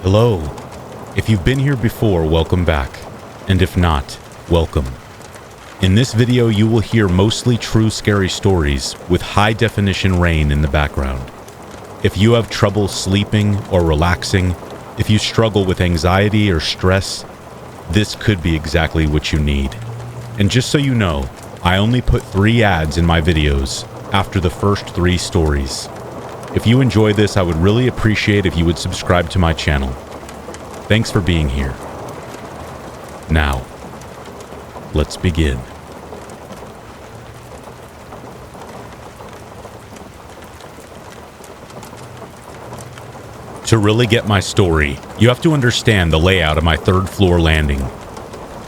Hello. If you've been here before, welcome back. And if not, welcome. In this video, you will hear mostly true scary stories with high-definition rain in the background. If you have trouble sleeping or relaxing, if you struggle with anxiety or stress, this could be exactly what you need. And just so you know, I only put 3 ads in my videos after the first 3 stories. If you enjoy this, I would really appreciate if you would subscribe to my channel. Thanks for being here. Now, let's begin. To really get my story, you have to understand the layout of my 3rd floor landing.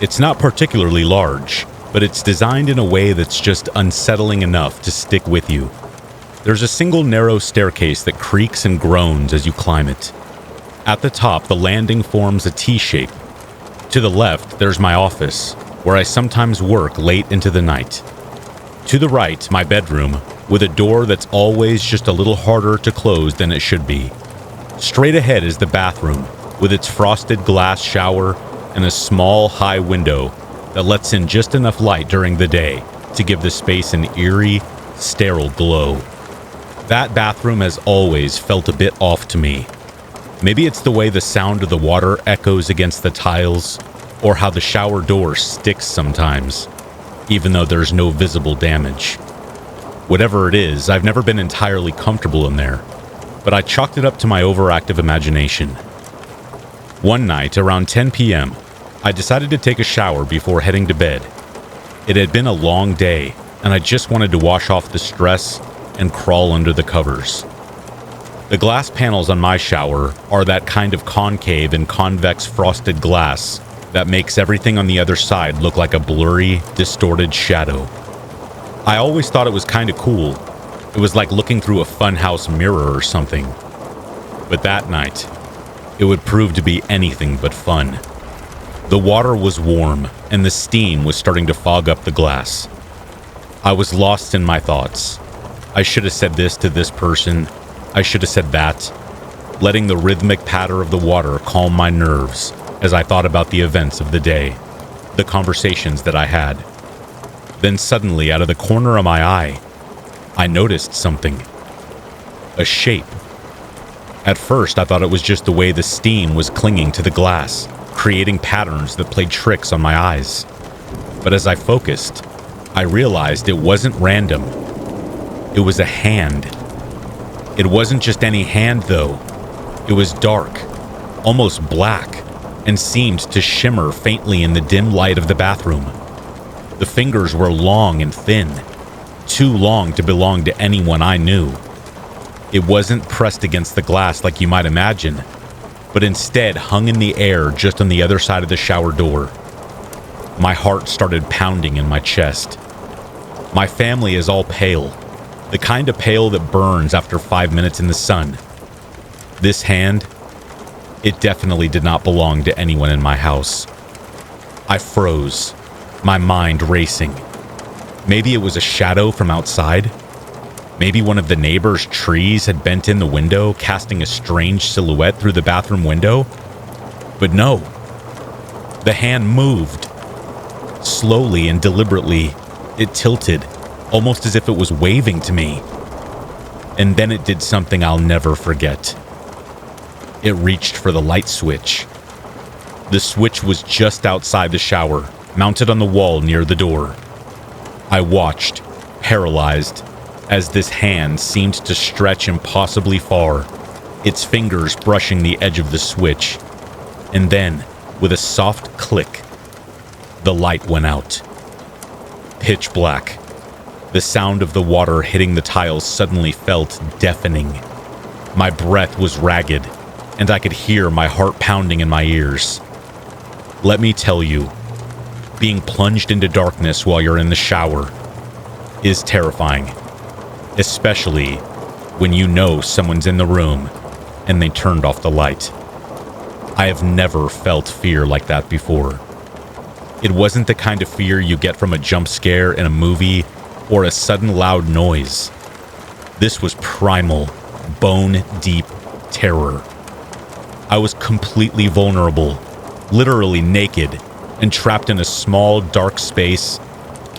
It's not particularly large, but it's designed in a way that's just unsettling enough to stick with you. There's a single narrow staircase that creaks and groans as you climb it. At the top, the landing forms a T-shape. To the left, there's my office, where I sometimes work late into the night. To the right, my bedroom, with a door that's always just a little harder to close than it should be. Straight ahead is the bathroom, with its frosted glass shower and a small, high window that lets in just enough light during the day to give the space an eerie, sterile glow. That bathroom has always felt a bit off to me. Maybe it's the way the sound of the water echoes against the tiles, or how the shower door sticks sometimes, even though there's no visible damage. Whatever it is, I've never been entirely comfortable in there, but I chalked it up to my overactive imagination. One night, around 10 p.m., I decided to take a shower before heading to bed. It had been a long day, and I just wanted to wash off the stress and crawl under the covers. The glass panels on my shower are that kind of concave and convex frosted glass that makes everything on the other side look like a blurry, distorted shadow. I always thought it was kind of cool. It was like looking through a funhouse mirror or something. But that night, it would prove to be anything but fun. The water was warm, and the steam was starting to fog up the glass. I was lost in my thoughts. I should have said this to this person. I should have said that, letting the rhythmic patter of the water calm my nerves as I thought about the events of the day, the conversations that I had. Then suddenly, out of the corner of my eye, I noticed something. A shape. At first, I thought it was just the way the steam was clinging to the glass, creating patterns that played tricks on my eyes. But as I focused, I realized it wasn't random. It was a hand. It wasn't just any hand, though. It was dark, almost black, and seemed to shimmer faintly in the dim light of the bathroom. The fingers were long and thin, too long to belong to anyone I knew. It wasn't pressed against the glass like you might imagine, but instead hung in the air just on the other side of the shower door. My heart started pounding in my chest. My family is all pale. The kind of pale that burns after 5 minutes in the sun. This hand, it definitely did not belong to anyone in my house. I froze, my mind racing. Maybe it was a shadow from outside. Maybe one of the neighbor's trees had bent in the window, casting a strange silhouette through the bathroom window. But no, the hand moved. Slowly and deliberately, it tilted, almost as if it was waving to me. And then it did something I'll never forget. It reached for the light switch. The switch was just outside the shower, mounted on the wall near the door. I watched, paralyzed, as this hand seemed to stretch impossibly far, its fingers brushing the edge of the switch. And then, with a soft click, the light went out. Pitch black. The sound of the water hitting the tiles suddenly felt deafening. My breath was ragged, and I could hear my heart pounding in my ears. Let me tell you, being plunged into darkness while you're in the shower is terrifying, especially when you know someone's in the room and they turned off the light. I have never felt fear like that before. It wasn't the kind of fear you get from a jump scare in a movie or a sudden loud noise. This was primal, bone-deep terror. I was completely vulnerable, literally naked, and trapped in a small, dark space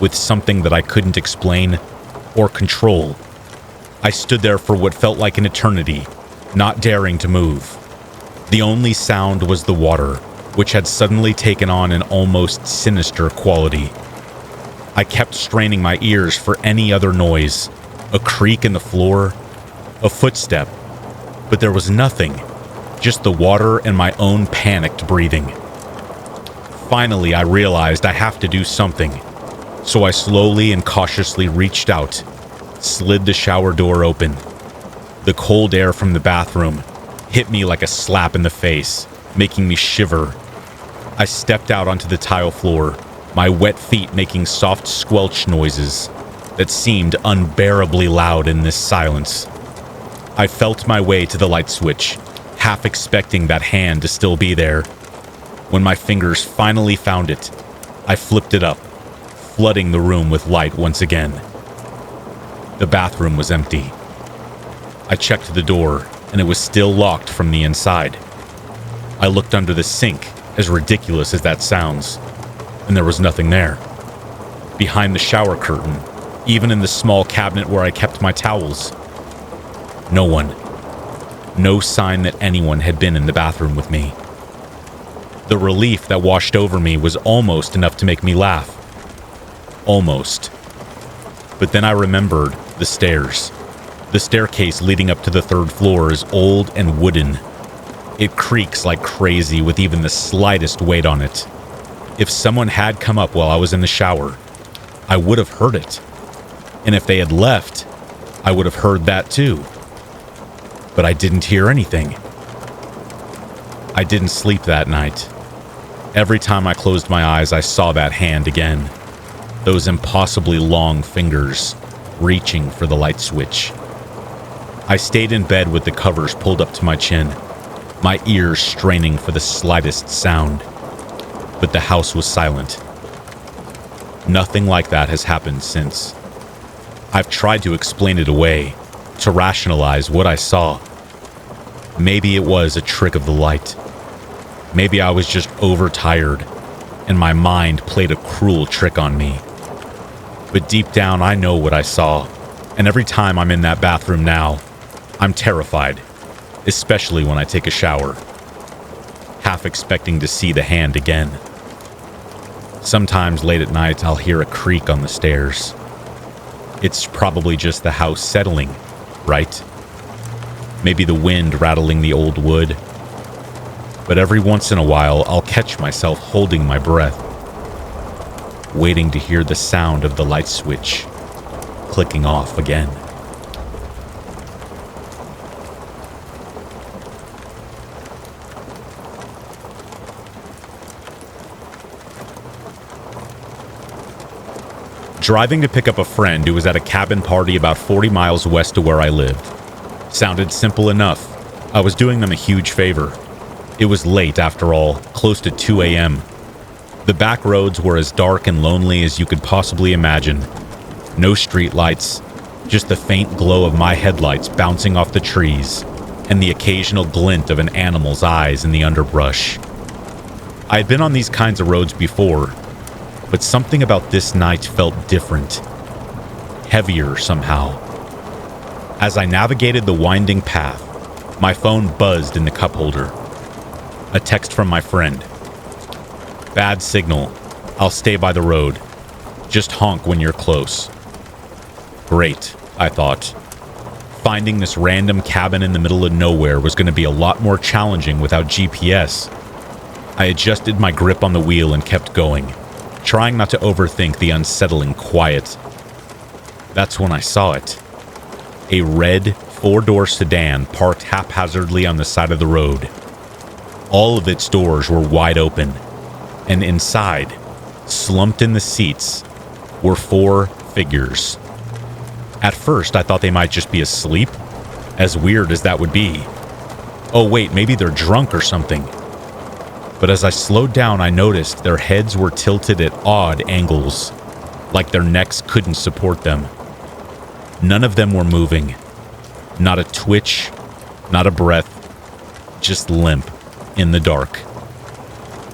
with something that I couldn't explain or control. I stood there for what felt like an eternity, not daring to move. The only sound was the water, which had suddenly taken on an almost sinister quality. I kept straining my ears for any other noise, a creak in the floor, a footstep, but there was nothing, just the water and my own panicked breathing. Finally, I realized I have to do something, so I slowly and cautiously reached out, slid the shower door open. The cold air from the bathroom hit me like a slap in the face, making me shiver. I stepped out onto the tile floor, my wet feet making soft squelch noises that seemed unbearably loud in this silence. I felt my way to the light switch, half expecting that hand to still be there. When my fingers finally found it, I flipped it up, flooding the room with light once again. The bathroom was empty. I checked the door, and it was still locked from the inside. I looked under the sink, as ridiculous as that sounds, and there was nothing there. Behind the shower curtain, even in the small cabinet where I kept my towels. No one. No sign that anyone had been in the bathroom with me. The relief that washed over me was almost enough to make me laugh. Almost. But then I remembered the stairs. The staircase leading up to the third floor is old and wooden. It creaks like crazy with even the slightest weight on it. If someone had come up while I was in the shower, I would have heard it. And if they had left, I would have heard that too. But I didn't hear anything. I didn't sleep that night. Every time I closed my eyes, I saw that hand again. Those impossibly long fingers reaching for the light switch. I stayed in bed with the covers pulled up to my chin, my ears straining for the slightest sound. But the house was silent. Nothing like that has happened since. I've tried to explain it away, to rationalize what I saw. Maybe it was a trick of the light. Maybe I was just overtired, and my mind played a cruel trick on me. But deep down, I know what I saw, and every time I'm in that bathroom now, I'm terrified, especially when I take a shower, half expecting to see the hand again. Sometimes late at night, I'll hear a creak on the stairs. It's probably just the house settling, right? Maybe the wind rattling the old wood. But every once in a while, I'll catch myself holding my breath, waiting to hear the sound of the light switch clicking off again. Driving to pick up a friend who was at a cabin party about 40 miles west of where I lived. Sounded simple enough. I was doing them a huge favor. It was late, after all, close to 2 a.m. The back roads were as dark and lonely as you could possibly imagine. No street lights, just the faint glow of my headlights bouncing off the trees, and the occasional glint of an animal's eyes in the underbrush. I had been on these kinds of roads before, but something about this night felt different. Heavier somehow. As I navigated the winding path, my phone buzzed in the cup holder. A text from my friend. Bad signal. I'll stay by the road. Just honk when you're close. Great, I thought. Finding this random cabin in the middle of nowhere was going to be a lot more challenging without GPS. I adjusted my grip on the wheel and kept going, trying not to overthink the unsettling quiet. That's when I saw it. A red, four-door sedan parked haphazardly on the side of the road. All of its doors were wide open, and inside, slumped in the seats, were 4 figures. At first, I thought they might just be asleep, as weird as that would be. Oh wait, maybe they're drunk or something. But as I slowed down, I noticed their heads were tilted at odd angles, like their necks couldn't support them. None of them were moving. Not a twitch, not a breath, just limp. in the dark.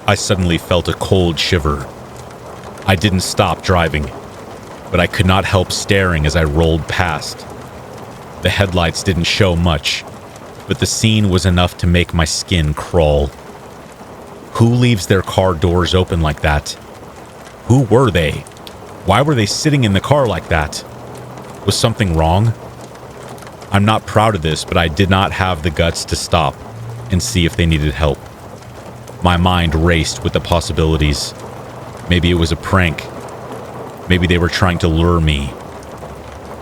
I suddenly felt a cold shiver. I didn't stop driving, but I could not help staring as I rolled past. The headlights didn't show much, but the scene was enough to make my skin crawl. Who leaves their car doors open like that? Who were they? Why were they sitting in the car like that? Was something wrong? I'm not proud of this, but I did not have the guts to stop and see if they needed help. My mind raced with the possibilities. Maybe it was a prank. Maybe they were trying to lure me.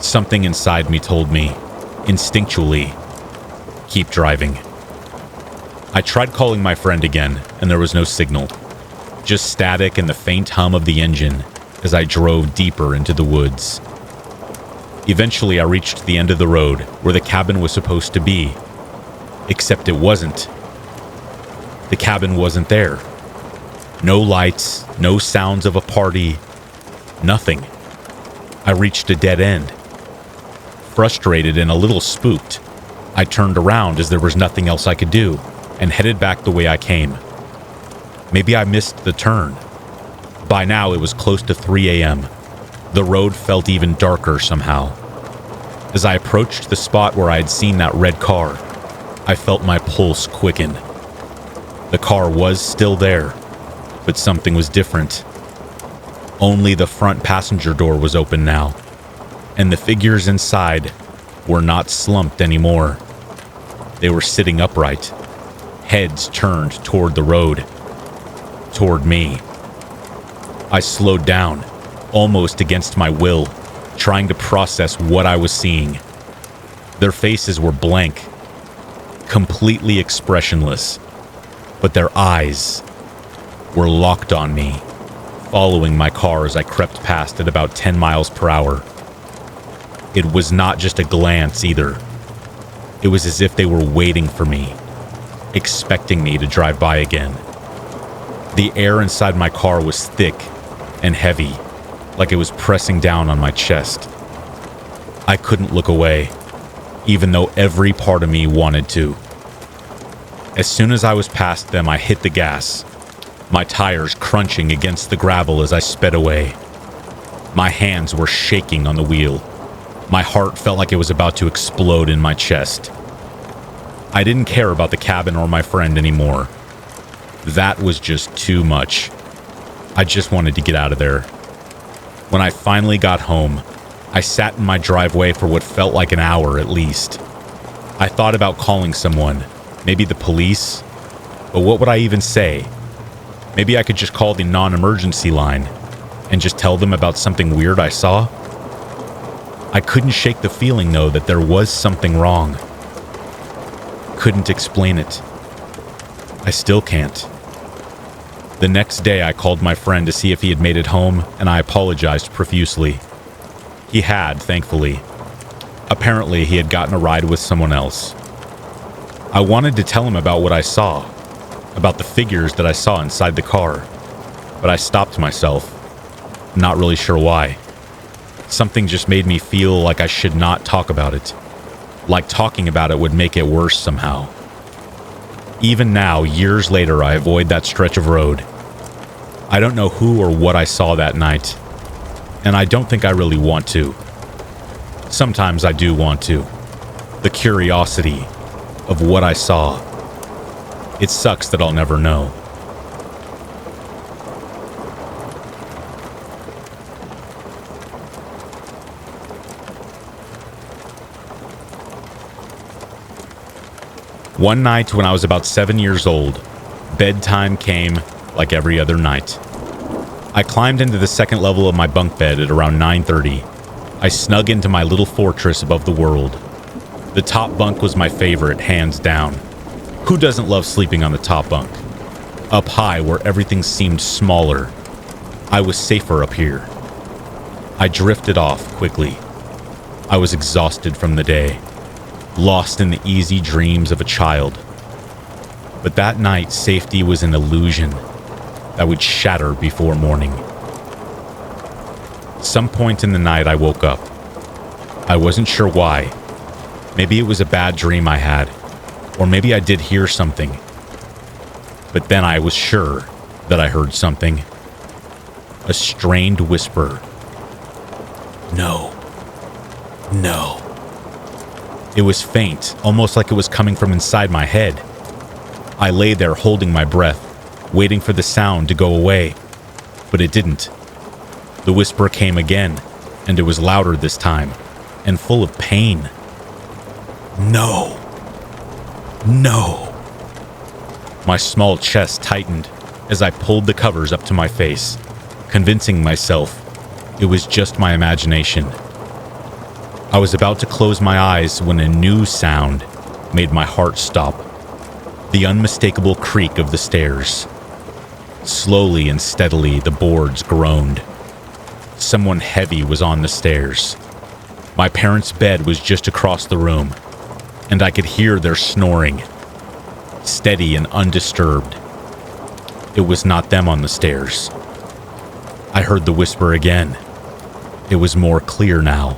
Something inside me told me, instinctually, keep driving. I tried calling my friend again, and there was no signal. Just static and the faint hum of the engine as I drove deeper into the woods. Eventually, I reached the end of the road where the cabin was supposed to be. Except it wasn't. The cabin wasn't there. No lights, no sounds of a party, nothing. I reached a dead end. Frustrated and a little spooked, I turned around as there was nothing else I could do and headed back the way I came. Maybe I missed the turn. By now, it was close to 3 a.m. The road felt even darker somehow. As I approached the spot where I had seen that red car, I felt my pulse quicken. The car was still there, but something was different. Only the front passenger door was open now, and the figures inside were not slumped anymore. They were sitting upright, heads turned toward the road, toward me. I slowed down, almost against my will, trying to process what I was seeing. Their faces were blank, completely expressionless, but their eyes were locked on me, following my car as I crept past at about 10 miles per hour. It was not just a glance either. It was as if they were waiting for me, expecting me to drive by again. The air inside my car was thick and heavy, like it was pressing down on my chest. I couldn't look away, even though every part of me wanted to. As soon as I was past them, I hit the gas, my tires crunching against the gravel as I sped away. My hands were shaking on the wheel. My heart felt like it was about to explode in my chest. I didn't care about the cabin or my friend anymore. That was just too much. I just wanted to get out of there. When I finally got home, I sat in my driveway for what felt like an hour at least. I thought about calling someone, maybe the police, but what would I even say? Maybe I could just call the non-emergency line and just tell them about something weird I saw. I couldn't shake the feeling, though, that there was something wrong. Couldn't explain it. I still can't. The next day, I called my friend to see if he had made it home, and I apologized profusely. He had, thankfully. Apparently, he had gotten a ride with someone else. I wanted to tell him about what I saw, about the figures that I saw inside the car, but I stopped myself, not really sure why. Something just made me feel like I should not talk about it, like talking about it would make it worse somehow. Even now, years later, I avoid that stretch of road. I don't know who or what I saw that night, and I don't think I really want to. Sometimes I do want to. The curiosity of what I saw. It sucks that I'll never know. One night when I was about 7 years old, bedtime came like every other night. I climbed into the second level of my bunk bed at around 9:30. I snug into my little fortress above the world. The top bunk was my favorite, hands down. Who doesn't love sleeping on the top bunk? Up high where everything seemed smaller. I was safer up here. I drifted off quickly. I was exhausted from the day, lost in the easy dreams of a child. But that night, safety was an illusion that would shatter before morning. Some point in the night, I woke up. I wasn't sure why. Maybe it was a bad dream I had, or maybe I did hear something. But then I was sure that I heard something. A strained whisper. No. No. It was faint, almost like it was coming from inside my head. I lay there holding my breath, waiting for the sound to go away, but it didn't. The whisper came again, and it was louder this time, and full of pain. No. No. My small chest tightened as I pulled the covers up to my face, convincing myself it was just my imagination. I was about to close my eyes when a new sound made my heart stop. The unmistakable creak of the stairs. Slowly and steadily, the boards groaned. Someone heavy was on the stairs. My parents' bed was just across the room, and I could hear their snoring, steady and undisturbed. It was not them on the stairs. I heard the whisper again. It was more clear now,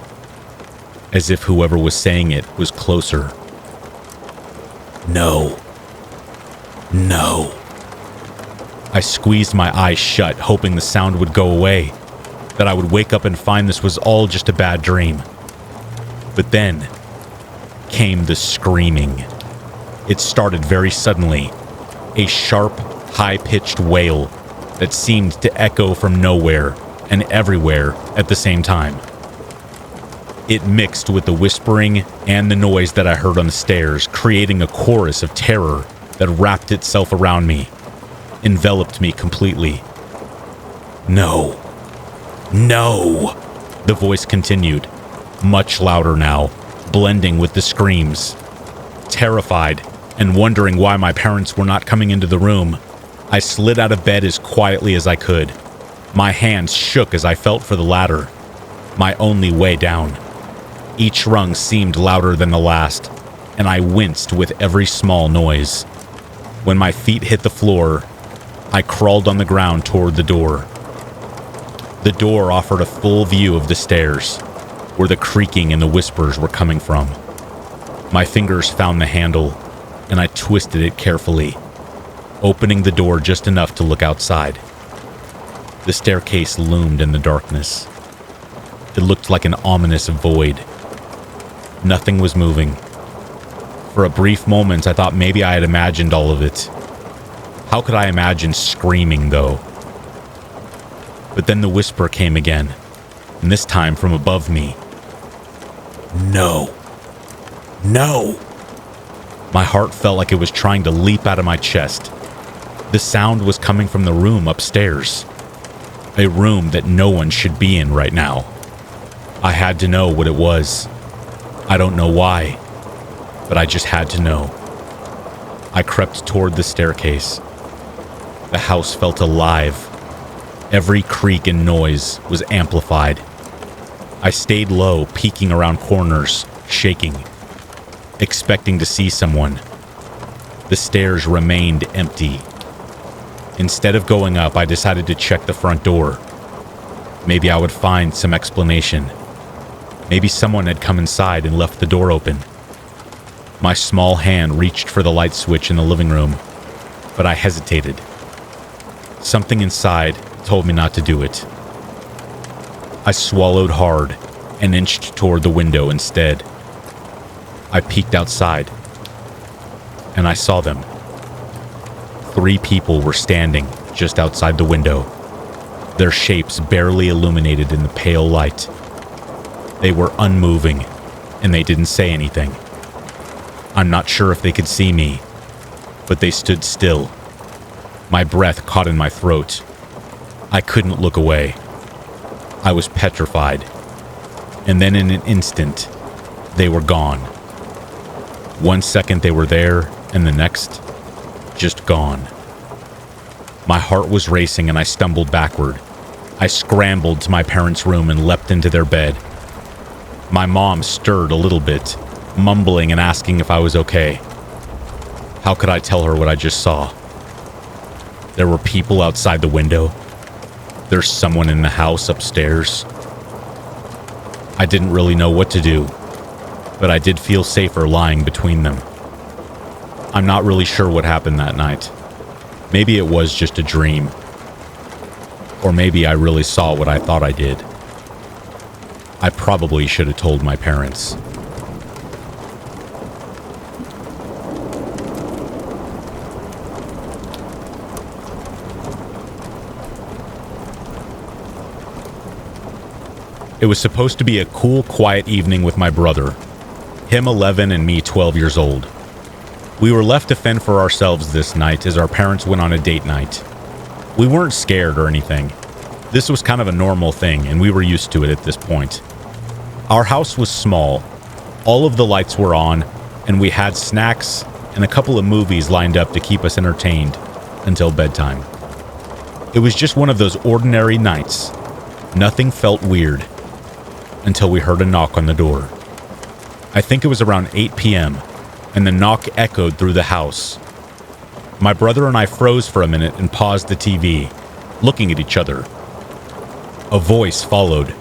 as if whoever was saying it was closer. No. No. I squeezed my eyes shut, hoping the sound would go away, that I would wake up and find this was all just a bad dream. But then came the screaming. It started very suddenly, a sharp, high-pitched wail that seemed to echo from nowhere and everywhere at the same time. It mixed with the whispering and the noise that I heard on the stairs, creating a chorus of terror that wrapped itself around me, enveloped me completely. No. No! The voice continued, much louder now, blending with the screams. Terrified and wondering why my parents were not coming into the room, I slid out of bed as quietly as I could. My hands shook as I felt for the ladder, my only way down. Each rung seemed louder than the last, and I winced with every small noise. When my feet hit the floor, I crawled on the ground toward the door. The door offered a full view of the stairs, where the creaking and the whispers were coming from. My fingers found the handle, and I twisted it carefully, opening the door just enough to look outside. The staircase loomed in the darkness. It looked like an ominous void. Nothing was moving. For a brief moment, I thought maybe I had imagined all of it. How could I imagine screaming, though? But then the whisper came again, and this time from above me. No. No! My heart felt like it was trying to leap out of my chest. The sound was coming from the room upstairs. A room that no one should be in right now. I had to know what it was. I don't know why, but I just had to know. I crept toward the staircase. The house felt alive. Every creak and noise was amplified. I stayed low, peeking around corners, shaking, expecting to see someone. The stairs remained empty. Instead of going up, I decided to check the front door. Maybe I would find some explanation. Maybe someone had come inside and left the door open. My small hand reached for the light switch in the living room, but I hesitated. Something inside told me not to do it. I swallowed hard and inched toward the window instead. I peeked outside, and I saw them. 3 people were standing just outside the window, their shapes barely illuminated in the pale light. They were unmoving, and they didn't say anything. I'm not sure if they could see me, but they stood still. My breath caught in my throat. I couldn't look away. I was petrified. And then in an instant, they were gone. 1 second they were there, and the next, just gone. My heart was racing and I stumbled backward. I scrambled to my parents' room and leapt into their bed. My mom stirred a little bit, mumbling and asking if I was okay. How could I tell her what I just saw? There were people outside the window. There's someone in the house upstairs. I didn't really know what to do, but I did feel safer lying between them. I'm not really sure what happened that night. Maybe it was just a dream. Or maybe I really saw what I thought I did. I probably should have told my parents. It was supposed to be a cool, quiet evening with my brother, him 11 and me 12 years old. We were left to fend for ourselves this night as our parents went on a date night. We weren't scared or anything. This was kind of a normal thing, and we were used to it at this point. Our house was small. All of the lights were on, and we had snacks and a couple of movies lined up to keep us entertained until bedtime. It was just one of those ordinary nights. Nothing felt weird until we heard a knock on the door. I think it was around 8 p.m., and the knock echoed through the house. My brother and I froze for a minute and paused the TV, looking at each other. A voice followed,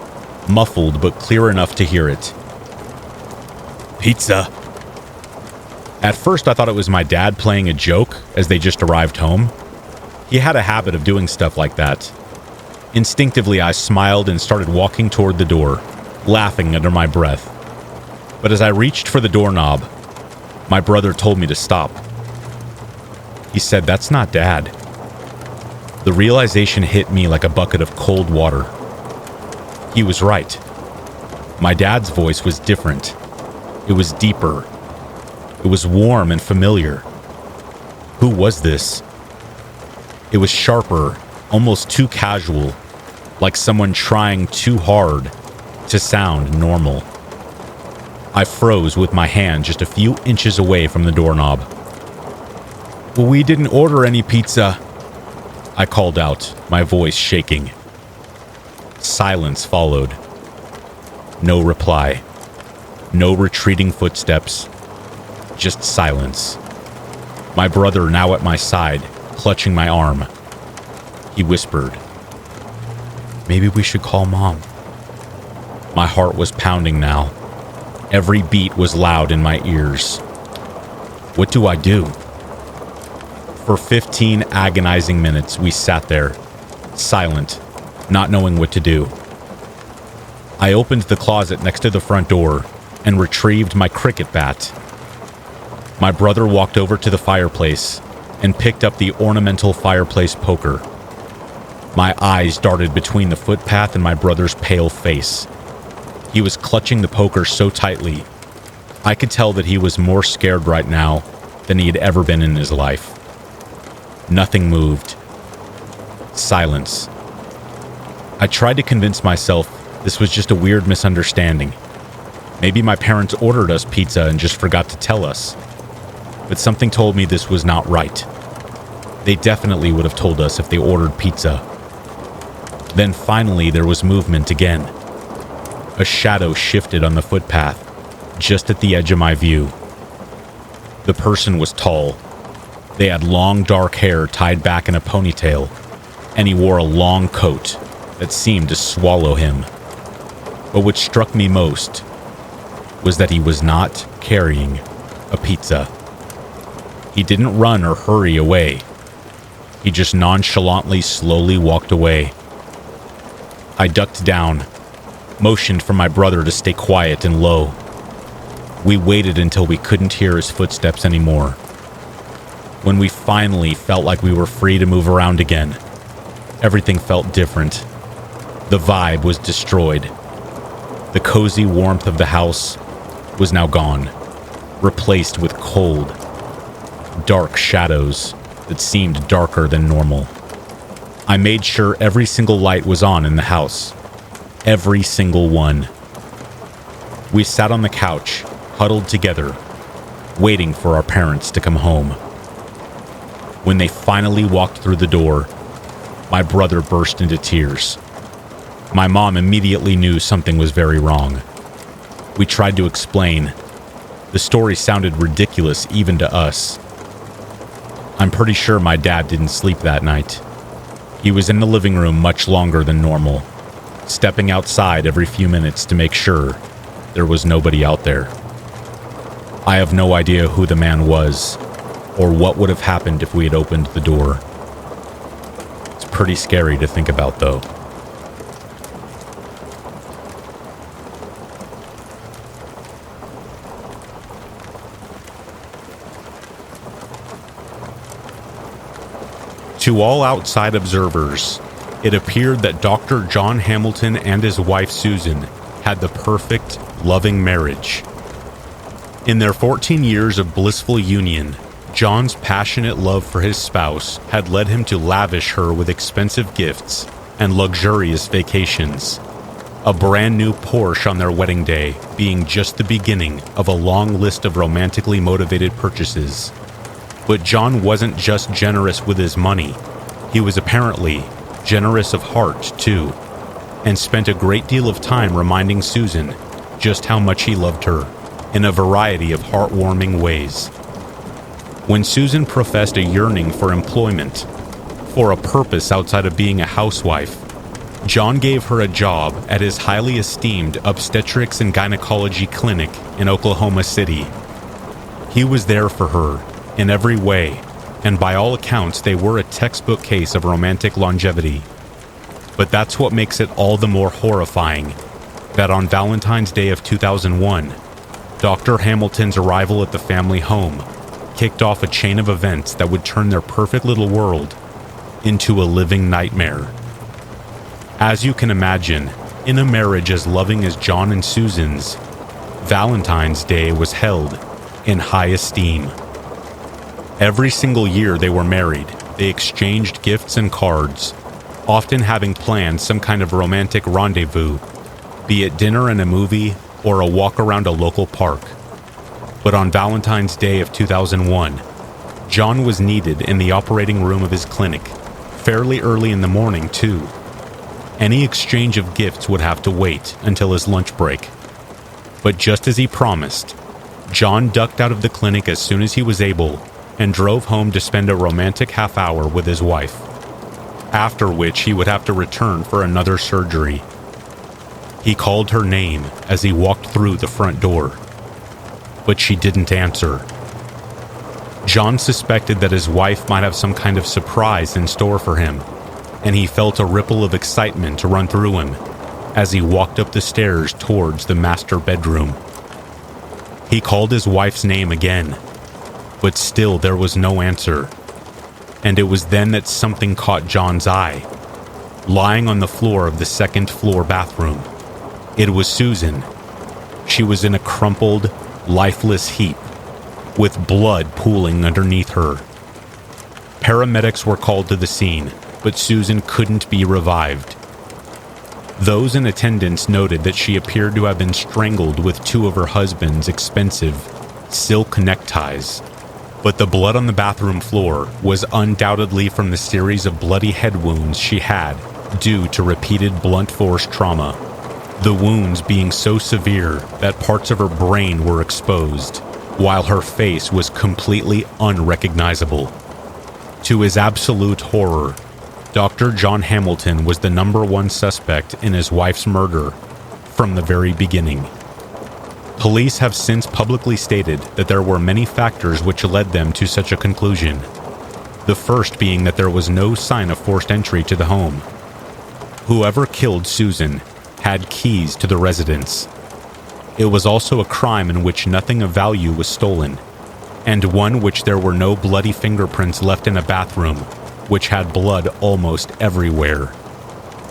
muffled but clear enough to hear it. "Pizza." At first I thought it was my dad playing a joke as they just arrived home. He had a habit of doing stuff like that. Instinctively I smiled and started walking toward the door, laughing under my breath. But as I reached for the doorknob, my brother told me to stop. He said, "That's not Dad." The realization hit me like a bucket of cold water. He was right. My dad's voice was different. It was deeper. It was warm and familiar. Who was this? It was sharper, almost too casual, like someone trying too hard to sound normal. I froze with my hand just a few inches away from the doorknob. "We didn't order any pizza," I called out, my voice shaking. Silence followed. No reply. No retreating footsteps. Just silence. My brother now at my side, clutching my arm. He whispered, "Maybe we should call Mom." My heart was pounding now. Every beat was loud in my ears. What do I do? For 15 agonizing minutes, we sat there, silent, not knowing what to do. I opened the closet next to the front door and retrieved my cricket bat. My brother walked over to the fireplace and picked up the ornamental fireplace poker. My eyes darted between the footpath and my brother's pale face. He was clutching the poker so tightly, I could tell that he was more scared right now than he had ever been in his life. Nothing moved. Silence. I tried to convince myself this was just a weird misunderstanding. Maybe my parents ordered us pizza and just forgot to tell us. But something told me this was not right. They definitely would have told us if they ordered pizza. Then finally there was movement again. A shadow shifted on the footpath, just at the edge of my view. The person was tall. They had long dark hair tied back in a ponytail, and he wore a long coat that seemed to swallow him. But what struck me most was that he was not carrying a pizza. He didn't run or hurry away. He just nonchalantly slowly walked away. I ducked down, motioned for my brother to stay quiet and low. We waited until we couldn't hear his footsteps anymore. When we finally felt like we were free to move around again, everything felt different. The vibe was destroyed. The cozy warmth of the house was now gone, replaced with cold, dark shadows that seemed darker than normal. I made sure every single light was on in the house. Every single one. We sat on the couch, huddled together, waiting for our parents to come home. When they finally walked through the door, my brother burst into tears. My mom immediately knew something was very wrong. We tried to explain. The story sounded ridiculous even to us. I'm pretty sure my dad didn't sleep that night. He was in the living room much longer than normal, stepping outside every few minutes to make sure there was nobody out there. I have no idea who the man was, or what would have happened if we had opened the door. pretty scary to think about, though. To all outside observers, it appeared that Dr. John Hamilton and his wife Susan had the perfect, loving marriage. In their 14 years of blissful union, John's passionate love for his spouse had led him to lavish her with expensive gifts and luxurious vacations. A brand new Porsche on their wedding day being just the beginning of a long list of romantically motivated purchases. But John wasn't just generous with his money. He was apparently generous of heart, too, and spent a great deal of time reminding Susan just how much he loved her in a variety of heartwarming ways. When Susan professed a yearning for employment, for a purpose outside of being a housewife, John gave her a job at his highly esteemed obstetrics and gynecology clinic in Oklahoma City. He was there for her in every way, and by all accounts they were a textbook case of romantic longevity. But that's what makes it all the more horrifying, that on Valentine's Day of 2001, Dr. Hamilton's arrival at the family home kicked off a chain of events that would turn their perfect little world into a living nightmare. As you can imagine, in a marriage as loving as John and Susan's, Valentine's Day was held in high esteem. Every single year they were married, they exchanged gifts and cards, often having planned some kind of romantic rendezvous, be it dinner and a movie or a walk around a local park. But on Valentine's Day of 2001, John was needed in the operating room of his clinic, fairly early in the morning too. Any exchange of gifts would have to wait until his lunch break. But just as he promised, John ducked out of the clinic as soon as he was able and drove home to spend a romantic half hour with his wife, after which he would have to return for another surgery. He called her name as he walked through the front door, but she didn't answer. John suspected that his wife might have some kind of surprise in store for him, and he felt a ripple of excitement to run through him as he walked up the stairs towards the master bedroom. He called his wife's name again, but still there was no answer. And it was then that something caught John's eye. Lying on the floor of the second floor bathroom, it was Susan. She was in a crumpled, lifeless heap, with blood pooling underneath her. Paramedics were called to the scene, but Susan couldn't be revived. Those in attendance noted that she appeared to have been strangled with two of her husband's expensive silk neckties. But the blood on the bathroom floor was undoubtedly from the series of bloody head wounds she had due to repeated blunt force trauma, the wounds being so severe that parts of her brain were exposed, while her face was completely unrecognizable. To his absolute horror, Dr. John Hamilton was the #1 suspect in his wife's murder from the very beginning. Police have since publicly stated that there were many factors which led them to such a conclusion. The first being that there was no sign of forced entry to the home. Whoever killed Susan had keys to the residence. It was also a crime in which nothing of value was stolen, and one which there were no bloody fingerprints left in a bathroom, which had blood almost everywhere.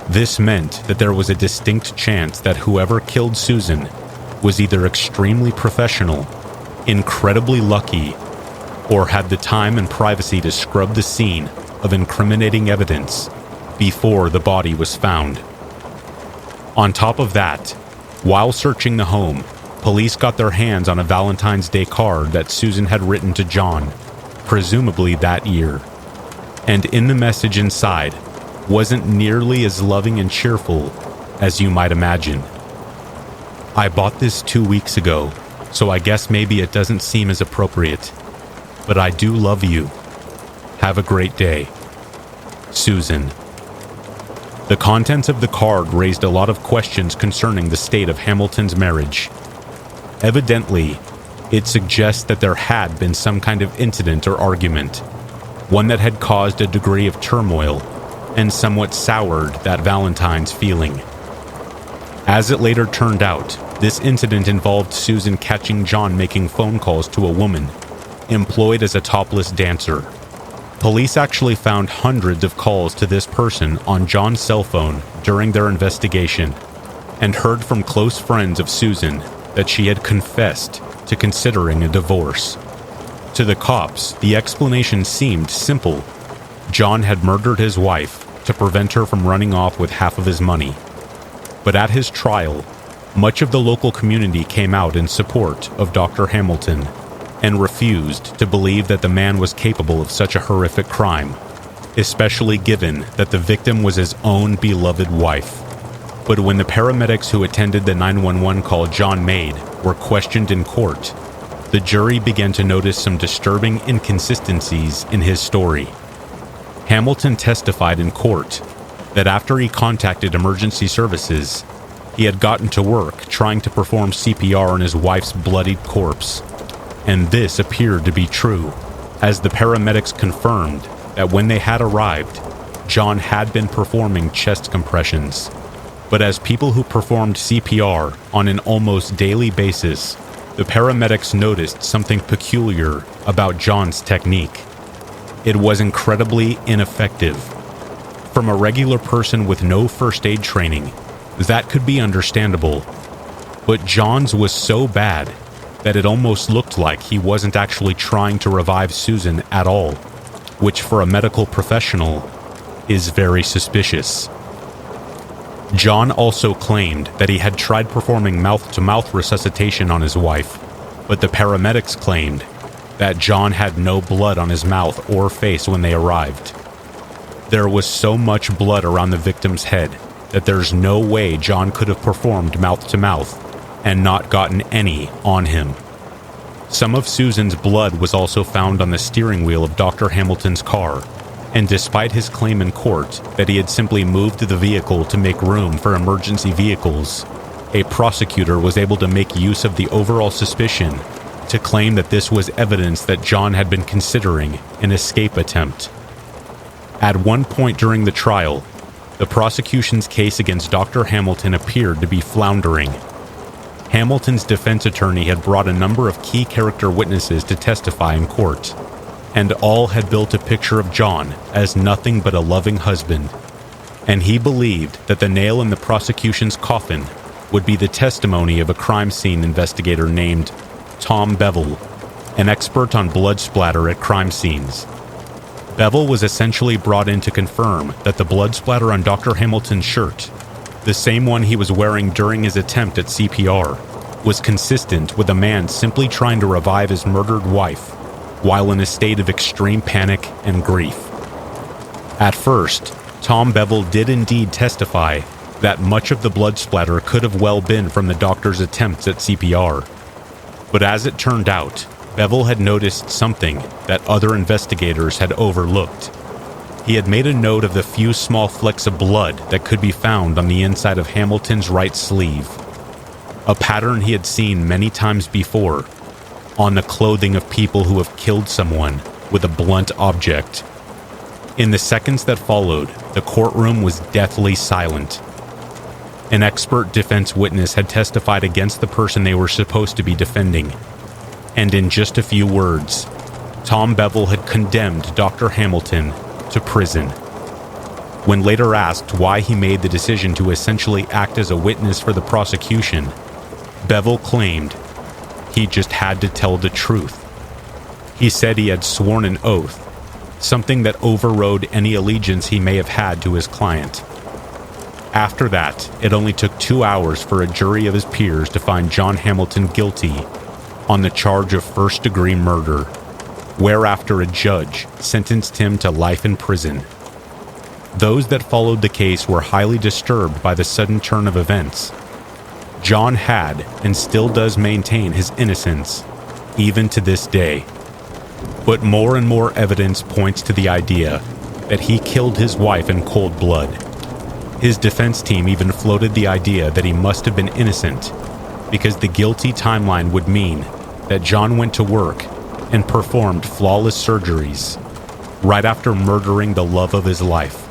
This meant that there was a distinct chance that whoever killed Susan was either extremely professional, incredibly lucky, or had the time and privacy to scrub the scene of incriminating evidence before the body was found. On top of that, while searching the home, police got their hands on a Valentine's Day card that Susan had written to John, presumably that year. And in the message inside wasn't nearly as loving and cheerful as you might imagine. I bought this 2 weeks ago, so I guess maybe it doesn't seem as appropriate. But I do love you. Have a great day. Susan. The contents of the card raised a lot of questions concerning the state of Hamilton's marriage. Evidently, it suggests that there had been some kind of incident or argument, one that had caused a degree of turmoil, and somewhat soured that Valentine's feeling. As it later turned out, this incident involved Susan catching John making phone calls to a woman employed as a topless dancer. Police actually found hundreds of calls to this person on John's cell phone during their investigation, and heard from close friends of Susan that she had confessed to considering a divorce. To the cops, the explanation seemed simple. John had murdered his wife to prevent her from running off with half of his money. But at his trial, much of the local community came out in support of Dr. Hamilton and refused to believe that the man was capable of such a horrific crime, especially given that the victim was his own beloved wife. But when the paramedics who attended the 911 call John made were questioned in court, the jury began to notice some disturbing inconsistencies in his story. Hamilton testified in court that after he contacted emergency services, he had gotten to work trying to perform CPR on his wife's bloodied corpse. And this appeared to be true, as the paramedics confirmed that when they had arrived, John had been performing chest compressions. But as people who performed CPR on an almost daily basis, the paramedics noticed something peculiar about John's technique. It was incredibly ineffective. From a regular person with no first aid training, that could be understandable. But John's was so bad that it almost looked like he wasn't actually trying to revive Susan at all, which for a medical professional is very suspicious. John also claimed that he had tried performing mouth-to-mouth resuscitation on his wife, but the paramedics claimed that John had no blood on his mouth or face when they arrived. There was so much blood around the victim's head that there's no way John could have performed mouth-to-mouth and not gotten any on him. Some of Susan's blood was also found on the steering wheel of Dr. Hamilton's car, and despite his claim in court that he had simply moved the vehicle to make room for emergency vehicles, a prosecutor was able to make use of the overall suspicion to claim that this was evidence that John had been considering an escape attempt. At one point during the trial, the prosecution's case against Dr. Hamilton appeared to be floundering. Hamilton's defense attorney had brought a number of key character witnesses to testify in court, and all had built a picture of John as nothing but a loving husband, and he believed that the nail in the prosecution's coffin would be the testimony of a crime scene investigator named Tom Bevel, an expert on blood splatter at crime scenes. Bevel was essentially brought in to confirm that the blood splatter on Dr. Hamilton's shirt, the same one he was wearing during his attempt at CPR, was consistent with a man simply trying to revive his murdered wife while in a state of extreme panic and grief. At first, Tom Bevel did indeed testify that much of the blood splatter could have well been from the doctor's attempts at CPR. But as it turned out, Bevel had noticed something that other investigators had overlooked. He had made a note of the few small flecks of blood that could be found on the inside of Hamilton's right sleeve, a pattern he had seen many times before on the clothing of people who have killed someone with a blunt object. In the seconds that followed, the courtroom was deathly silent. An expert defense witness had testified against the person they were supposed to be defending, and in just a few words, Tom Bevel had condemned Dr. Hamilton to prison. When later asked why he made the decision to essentially act as a witness for the prosecution, Bevel claimed he just had to tell the truth. He said he had sworn an oath, something that overrode any allegiance he may have had to his client. After that, it only took 2 hours for a jury of his peers to find John Hamilton guilty on the charge of first-degree murder, whereafter a judge sentenced him to life in prison. Those that followed the case were highly disturbed by the sudden turn of events. John had and still does maintain his innocence, even to this day. But more and more evidence points to the idea that he killed his wife in cold blood. His defense team even floated the idea that he must have been innocent, because the guilty timeline would mean that John went to work and performed flawless surgeries right after murdering the love of his life.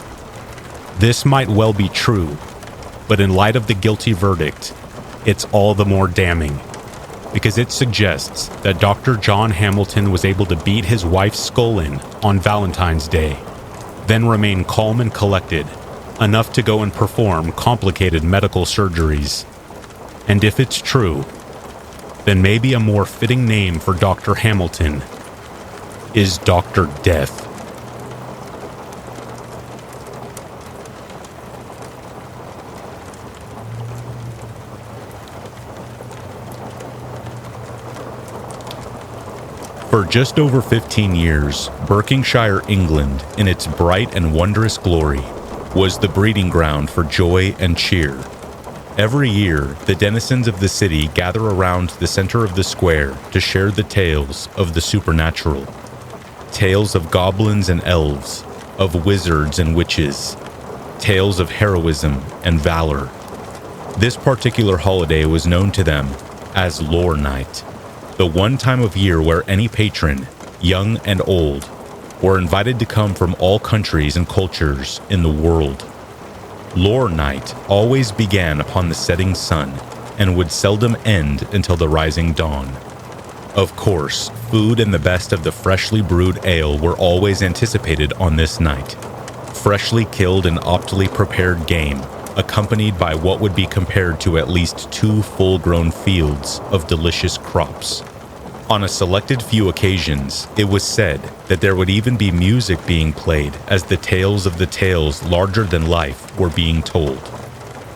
This might well be true, but in light of the guilty verdict, it's all the more damning, because it suggests that Dr. John Hamilton was able to beat his wife's skull in on Valentine's Day, then remain calm and collected, enough to go and perform complicated medical surgeries. And if it's true, then maybe a more fitting name for Dr. Hamilton is Dr. Death. For just over 15 years, Berkshire, England, in its bright and wondrous glory, was the breeding ground for joy and cheer. Every year, the denizens of the city gather around the center of the square to share the tales of the supernatural. Tales of goblins and elves, of wizards and witches, tales of heroism and valor. This particular holiday was known to them as Lore Night, the one time of year where any patron, young and old, were invited to come from all countries and cultures in the world. Lore Night always began upon the setting sun and would seldom end until the rising dawn. Of course, food and the best of the freshly brewed ale were always anticipated on this night. Freshly killed and optimally prepared game, accompanied by what would be compared to at least 2 full-grown fields of delicious crops. On a selected few occasions, it was said that there would even be music being played as the tales of the tales larger than life were being told.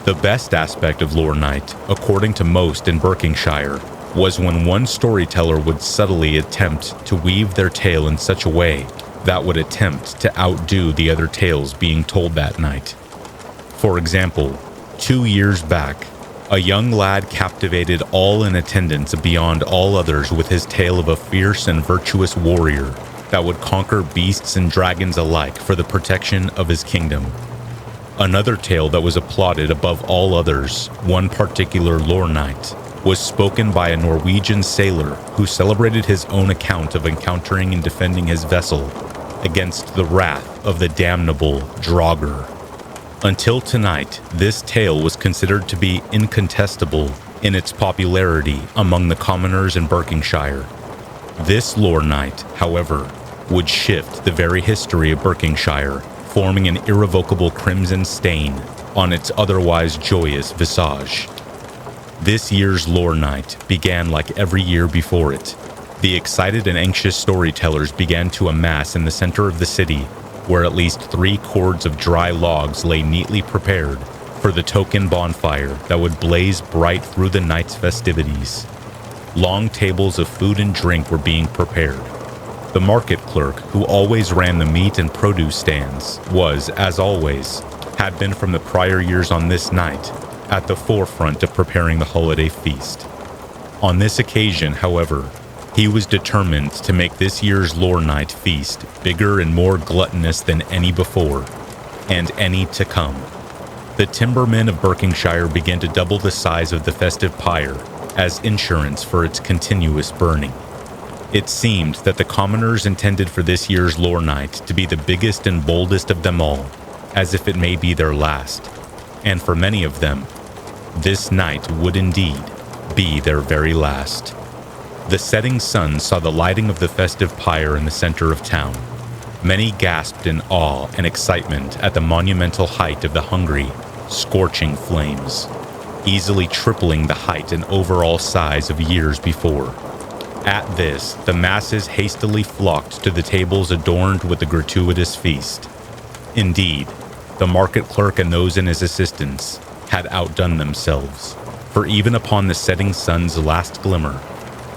The best aspect of Lore Night, according to most in Berkshire, was when one storyteller would subtly attempt to weave their tale in such a way that would attempt to outdo the other tales being told that night. For example, 2 years back, a young lad captivated all in attendance beyond all others with his tale of a fierce and virtuous warrior that would conquer beasts and dragons alike for the protection of his kingdom. Another tale that was applauded above all others, one particular Lore Night, was spoken by a Norwegian sailor who celebrated his own account of encountering and defending his vessel against the wrath of the damnable Draugr. Until tonight, this tale was considered to be incontestable in its popularity among the commoners in Berkshire. This Lore Night, however, would shift the very history of Berkshire, forming an irrevocable crimson stain on its otherwise joyous visage. This year's Lore Night began like every year before it. The excited and anxious storytellers began to amass in the center of the city, where at least 3 cords of dry logs lay neatly prepared for the token bonfire that would blaze bright through the night's festivities. Long tables of food and drink were being prepared. The market clerk, who always ran the meat and produce stands, was, as always, had been from the prior years on this night, at the forefront of preparing the holiday feast. On this occasion, however, he was determined to make this year's Lore Night feast bigger and more gluttonous than any before, and any to come. The timbermen of Berkshire began to double the size of the festive pyre as insurance for its continuous burning. It seemed that the commoners intended for this year's Lore Night to be the biggest and boldest of them all, as if it may be their last. And for many of them, this night would indeed be their very last. The setting sun saw the lighting of the festive pyre in the center of town. Many gasped in awe and excitement at the monumental height of the hungry, scorching flames, easily tripling the height and overall size of years before. At this, the masses hastily flocked to the tables adorned with the gratuitous feast. Indeed, the market clerk and those in his assistance had outdone themselves, for even upon the setting sun's last glimmer,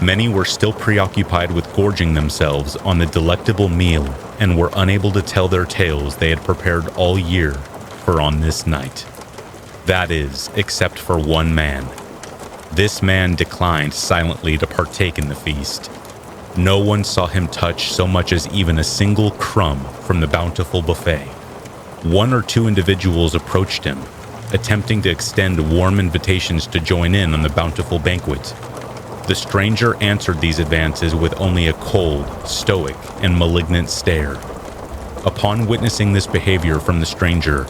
many were still preoccupied with gorging themselves on the delectable meal and were unable to tell their tales they had prepared all year for on this night. That is, except for one man. This man declined silently to partake in the feast. No one saw him touch so much as even a single crumb from the bountiful buffet. 1 or 2 individuals approached him, attempting to extend warm invitations to join in on the bountiful banquet. The stranger answered these advances with only a cold, stoic, and malignant stare. Upon witnessing this behavior from the stranger,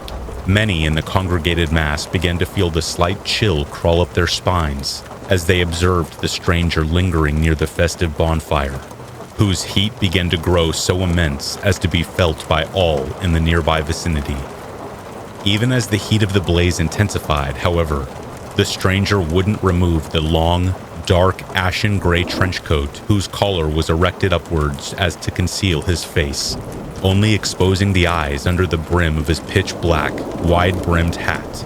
Many in the congregated mass began to feel the slight chill crawl up their spines as they observed the stranger lingering near the festive bonfire, whose heat began to grow so immense as to be felt by all in the nearby vicinity. Even as the heat of the blaze intensified, however, the stranger wouldn't remove the long, dark, ashen gray trench coat whose collar was erected upwards as to conceal his face, only exposing the eyes under the brim of his pitch-black, wide-brimmed hat.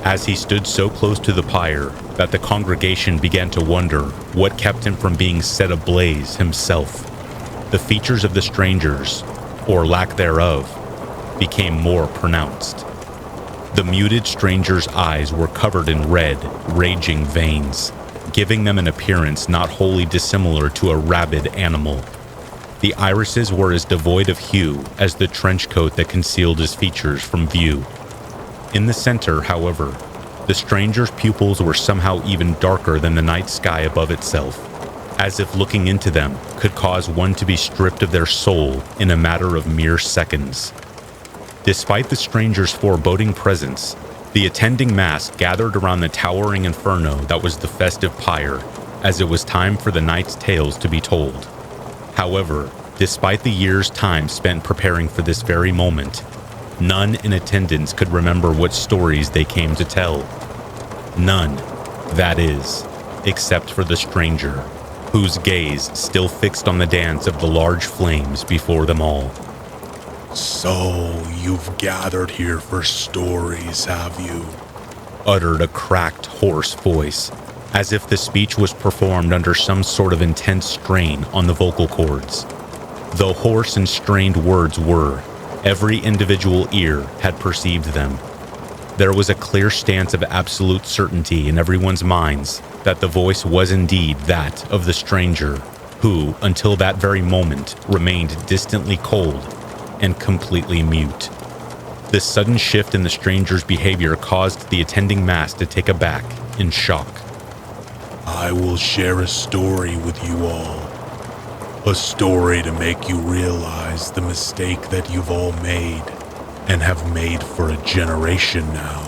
As he stood so close to the pyre that the congregation began to wonder what kept him from being set ablaze himself, the features of the strangers, or lack thereof, became more pronounced. The muted stranger's eyes were covered in red, raging veins, giving them an appearance not wholly dissimilar to a rabid animal. The irises were as devoid of hue as the trench coat that concealed his features from view. In the center, however, the stranger's pupils were somehow even darker than the night sky above itself, as if looking into them could cause one to be stripped of their soul in a matter of mere seconds. Despite the stranger's foreboding presence, the attending mass gathered around the towering inferno that was the festive pyre, as it was time for the night's tales to be told. However, despite the year's time spent preparing for this very moment, none in attendance could remember what stories they came to tell. None, that is, except for the stranger, whose gaze still fixed on the dance of the large flames before them all. "So, you've gathered here for stories, have you?" uttered a cracked, hoarse voice, as if the speech was performed under some sort of intense strain on the vocal cords. Though hoarse and strained words were, every individual ear had perceived them. There was a clear stance of absolute certainty in everyone's minds that the voice was indeed that of the stranger, who, until that very moment, remained distantly cold and completely mute. This sudden shift in the stranger's behavior caused the attending mass to take aback in shock. "I will share a story with you all. A story to make you realize the mistake that you've all made, and have made for a generation now."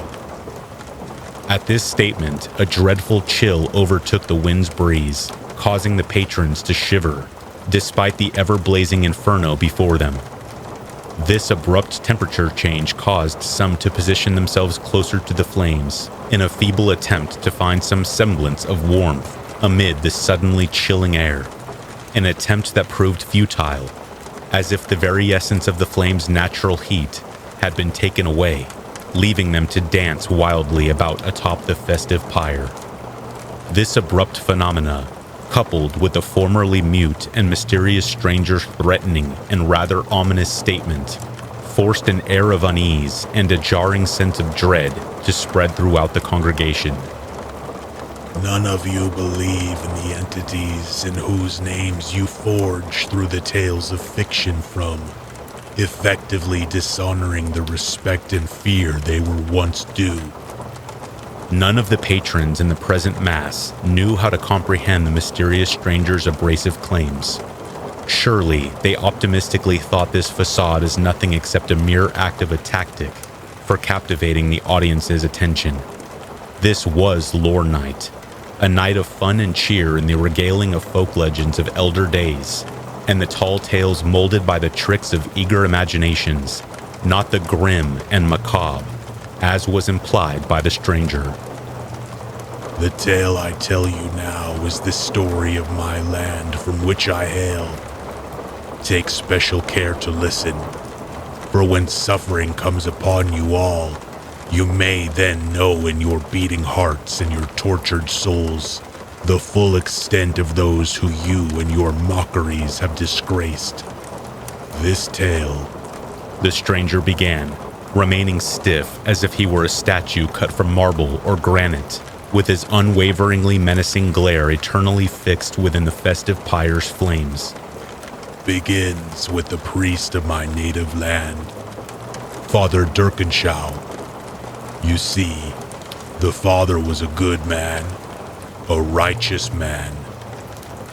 At this statement, a dreadful chill overtook the wind's breeze, causing the patrons to shiver, despite the ever-blazing inferno before them. This abrupt temperature change caused some to position themselves closer to the flames, in a feeble attempt to find some semblance of warmth amid the suddenly chilling air, an attempt that proved futile, as if the very essence of the flame's natural heat had been taken away, leaving them to dance wildly about atop the festive pyre. This abrupt phenomena, coupled with the formerly mute and mysterious stranger's threatening and rather ominous statement, forced an air of unease and a jarring sense of dread to spread throughout the congregation. "None of you believe in the entities in whose names you forge through the tales of fiction from, effectively dishonoring the respect and fear they were once due." None of the patrons in the present mass knew how to comprehend the mysterious stranger's abrasive claims. Surely, they optimistically thought this facade as nothing except a mere act of a tactic for captivating the audience's attention. This was Lore Night, a night of fun and cheer in the regaling of folk legends of elder days, and the tall tales molded by the tricks of eager imaginations, not the grim and macabre, as was implied by the stranger. "The tale I tell you now is the story of my land from which I hail. Take special care to listen, for when suffering comes upon you all, you may then know in your beating hearts and your tortured souls the full extent of those who you and your mockeries have disgraced. This tale," the stranger began, remaining stiff as if he were a statue cut from marble or granite, with his unwaveringly menacing glare eternally fixed within the festive pyre's flames, "begins with the priest of my native land, Father Dirkenshaw. You see, the father was a good man, a righteous man.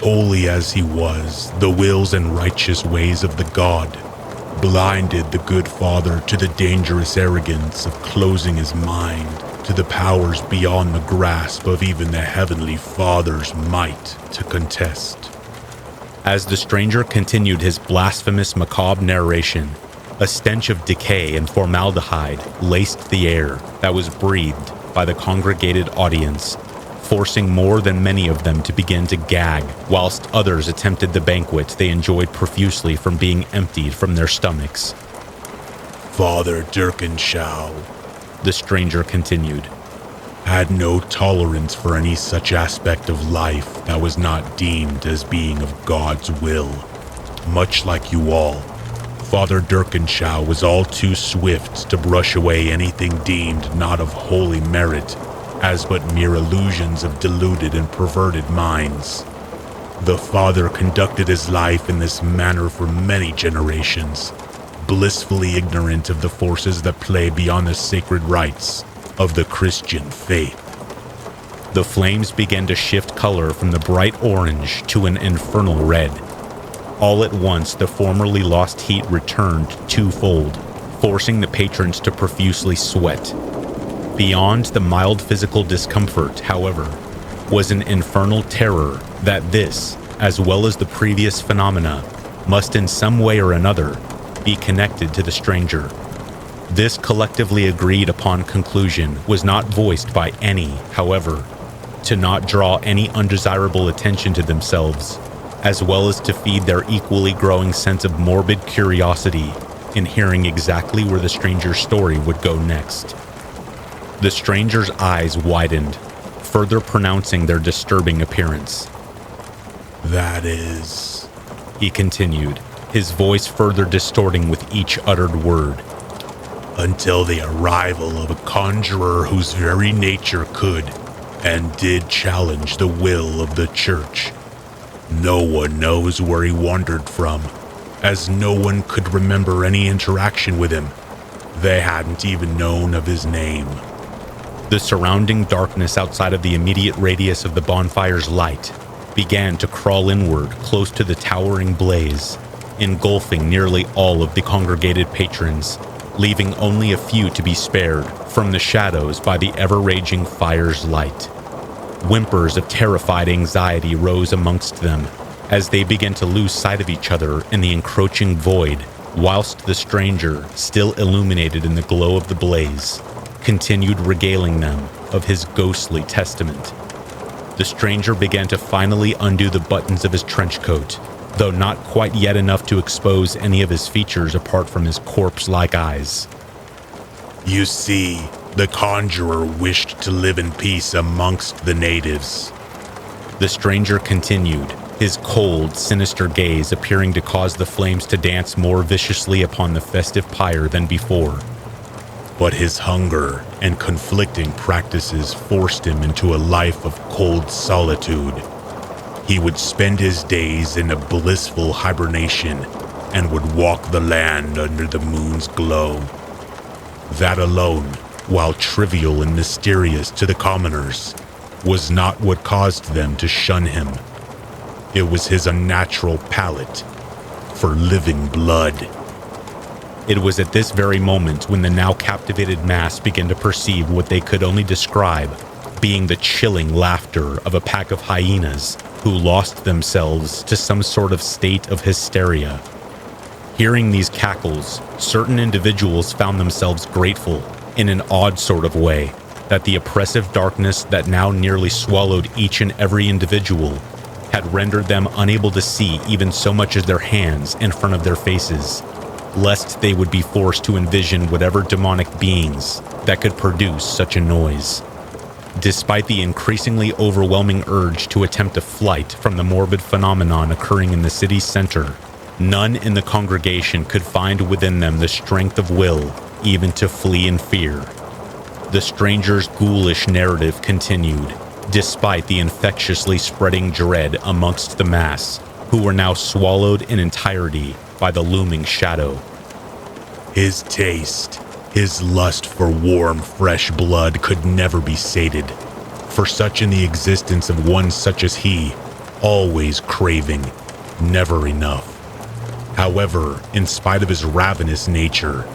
Holy as he was, the wills and righteous ways of the god blinded the good father to the dangerous arrogance of closing his mind to the powers beyond the grasp of even the Heavenly Father's might to contest. As the stranger continued his blasphemous, macabre narration, a stench of decay and formaldehyde laced the air that was breathed by the congregated audience, forcing more than many of them to begin to gag, whilst others attempted the banquet they enjoyed profusely from being emptied from their stomachs. Father Dirkenshaw, the stranger continued, had no tolerance for any such aspect of life that was not deemed as being of God's will. Much like you all, Father Dirkenshaw was all too swift to brush away anything deemed not of holy merit as but mere illusions of deluded and perverted minds. The father conducted his life in this manner for many generations, blissfully ignorant of the forces that play beyond the sacred rites of the Christian faith. The flames began to shift color from the bright orange to an infernal red. All at once, the formerly lost heat returned twofold, forcing the patrons to profusely sweat. Beyond the mild physical discomfort, however, was an infernal terror that this, as well as the previous phenomena, must in some way or another be connected to the stranger. This collectively agreed upon conclusion was not voiced by any, however, to not draw any undesirable attention to themselves, as well as to feed their equally growing sense of morbid curiosity in hearing exactly where the stranger's story would go next. The stranger's eyes widened, further pronouncing their disturbing appearance. That is, he continued, his voice further distorting with each uttered word, until the arrival of a conjurer whose very nature could and did challenge the will of the church. No one knows where he wandered from, as no one could remember any interaction with him. They hadn't even known of his name. The surrounding darkness outside of the immediate radius of the bonfire's light began to crawl inward close to the towering blaze, engulfing nearly all of the congregated patrons, leaving only a few to be spared from the shadows by the ever-raging fire's light. Whimpers of terrified anxiety rose amongst them as they began to lose sight of each other in the encroaching void, whilst the stranger, still illuminated in the glow of the blaze, continued regaling them of his ghostly testament. The stranger began to finally undo the buttons of his trench coat, though not quite yet enough to expose any of his features apart from his corpse-like eyes. You see, the conjurer wished to live in peace amongst the natives. The stranger continued, his cold, sinister gaze appearing to cause the flames to dance more viciously upon the festive pyre than before. But his hunger and conflicting practices forced him into a life of cold solitude. He would spend his days in a blissful hibernation and would walk the land under the moon's glow. That alone, while trivial and mysterious to the commoners, was not what caused them to shun him. It was his unnatural palate for living blood. It was at this very moment when the now captivated mass began to perceive what they could only describe being the chilling laughter of a pack of hyenas who lost themselves to some sort of state of hysteria. Hearing these cackles, certain individuals found themselves grateful, in an odd sort of way, that the oppressive darkness that now nearly swallowed each and every individual had rendered them unable to see even so much as their hands in front of their faces, lest they would be forced to envision whatever demonic beings that could produce such a noise. Despite the increasingly overwhelming urge to attempt a flight from the morbid phenomenon occurring in the city's center, none in the congregation could find within them the strength of will even to flee in fear. The stranger's ghoulish narrative continued, despite the infectiously spreading dread amongst the mass, who were now swallowed in entirety by the looming shadow. His taste, his lust for warm, fresh blood could never be sated, for such in the existence of one such as he, always craving, never enough. However, in spite of his ravenous nature,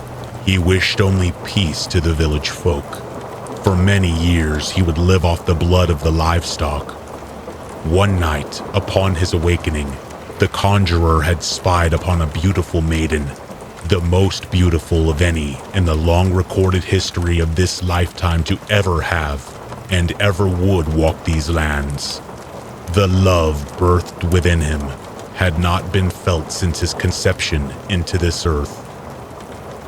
he wished only peace to the village folk. For many years, he would live off the blood of the livestock. One night, upon his awakening, the conjurer had spied upon a beautiful maiden, the most beautiful of any in the long-recorded history of this lifetime to ever have and ever would walk these lands. The love birthed within him had not been felt since his conception into this earth.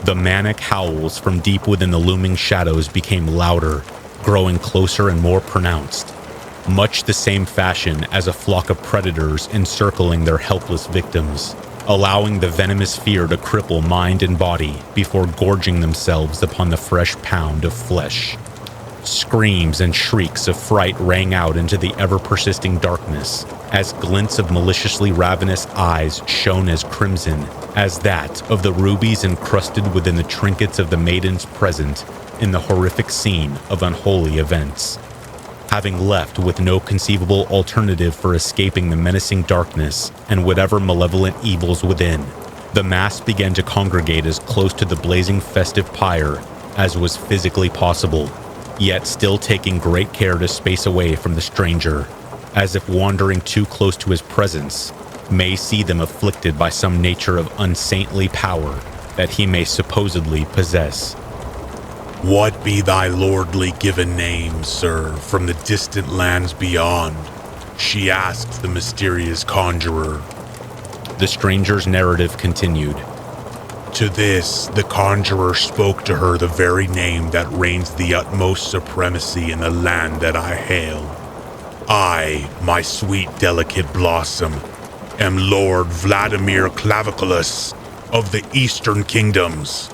The manic howls from deep within the looming shadows became louder, growing closer and more pronounced, much the same fashion as a flock of predators encircling their helpless victims, allowing the venomous fear to cripple mind and body before gorging themselves upon the fresh pound of flesh. Screams and shrieks of fright rang out into the ever-persisting darkness as glints of maliciously ravenous eyes shone as crimson as that of the rubies encrusted within the trinkets of the maidens present in the horrific scene of unholy events. Having left with no conceivable alternative for escaping the menacing darkness and whatever malevolent evils within, the mass began to congregate as close to the blazing festive pyre as was physically possible, yet still taking great care to space away from the stranger, as if wandering too close to his presence may see them afflicted by some nature of unsaintly power that he may supposedly possess. "What be thy lordly given name, sir, from the distant lands beyond?" she asked the mysterious conjurer. The stranger's narrative continued. To this, the conjurer spoke to her the very name that reigns the utmost supremacy in the land that I hail. I, my sweet delicate blossom, am Lord Vladimir Claviculus of the Eastern Kingdoms.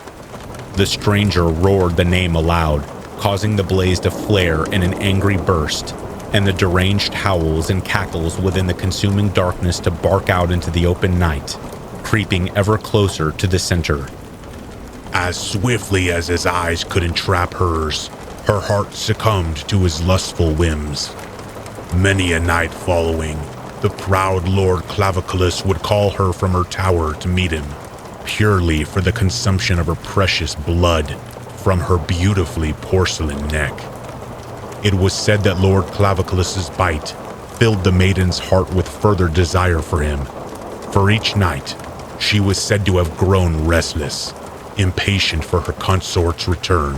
The stranger roared the name aloud, causing the blaze to flare in an angry burst, and the deranged howls and cackles within the consuming darkness to bark out into the open night, creeping ever closer to the center. As swiftly as his eyes could entrap hers, her heart succumbed to his lustful whims. Many a night following, the proud Lord Claviculus would call her from her tower to meet him, purely for the consumption of her precious blood from her beautifully porcelain neck. It was said that Lord Claviculus's bite filled the maiden's heart with further desire for him. For each night, she was said to have grown restless, impatient for her consort's return.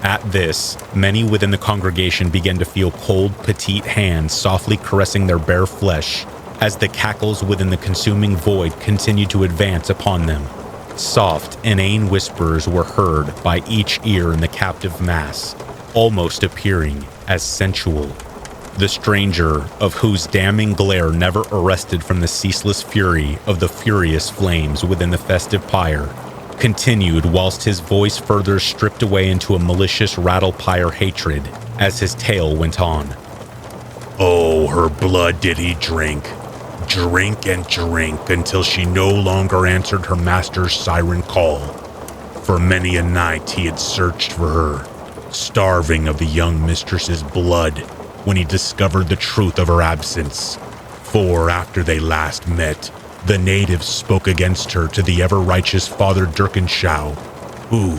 At this, many within the congregation began to feel cold, petite hands softly caressing their bare flesh as the cackles within the consuming void continued to advance upon them. Soft, inane whispers were heard by each ear in the captive mass, almost appearing as sensual. The stranger, of whose damning glare never arrested from the ceaseless fury of the furious flames within the festive pyre, continued whilst his voice further stripped away into a malicious rattle-pyre hatred as his tale went on. Oh, her blood did he drink and drink until she no longer answered her master's siren call. For many a night he had searched for her, starving of the young mistress's blood when he discovered the truth of her absence. For after they last met, the natives spoke against her to the ever-righteous Father Dirkenschau, who,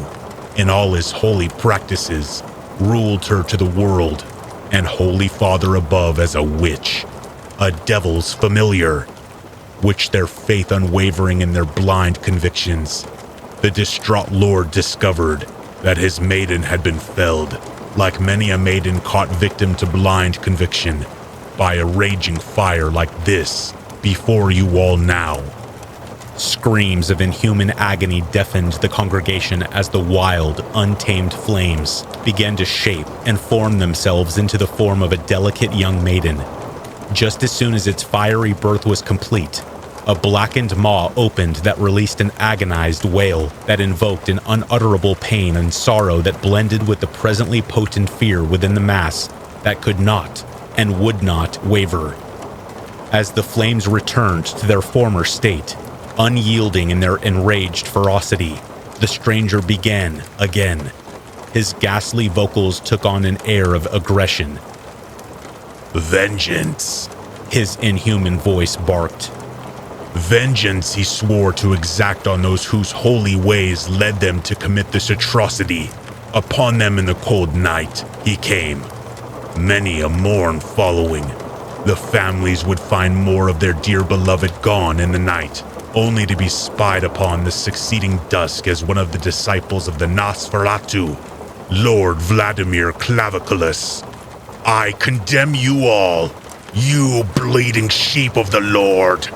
in all his holy practices, ruled her to the world, and Holy Father above as a witch, a devil's familiar, which their faith unwavering in their blind convictions, the distraught Lord discovered that his maiden had been felled, like many a maiden caught victim to blind conviction, by a raging fire like this, before you all now. Screams of inhuman agony deafened the congregation as the wild, untamed flames began to shape and form themselves into the form of a delicate young maiden. Just as soon as its fiery birth was complete, a blackened maw opened that released an agonized wail that invoked an unutterable pain and sorrow that blended with the presently potent fear within the mass that could not and would not waver. As the flames returned to their former state, unyielding in their enraged ferocity, the stranger began again. His ghastly vocals took on an air of aggression. Vengeance, his inhuman voice barked. Vengeance he swore to exact on those whose holy ways led them to commit this atrocity. Upon them in the cold night he came, many a morn following. The families would find more of their dear beloved gone in the night, only to be spied upon the succeeding dusk as one of the disciples of the Nosferatu, Lord Vladimir Claviculus. I condemn you all, you bleeding sheep of the Lord.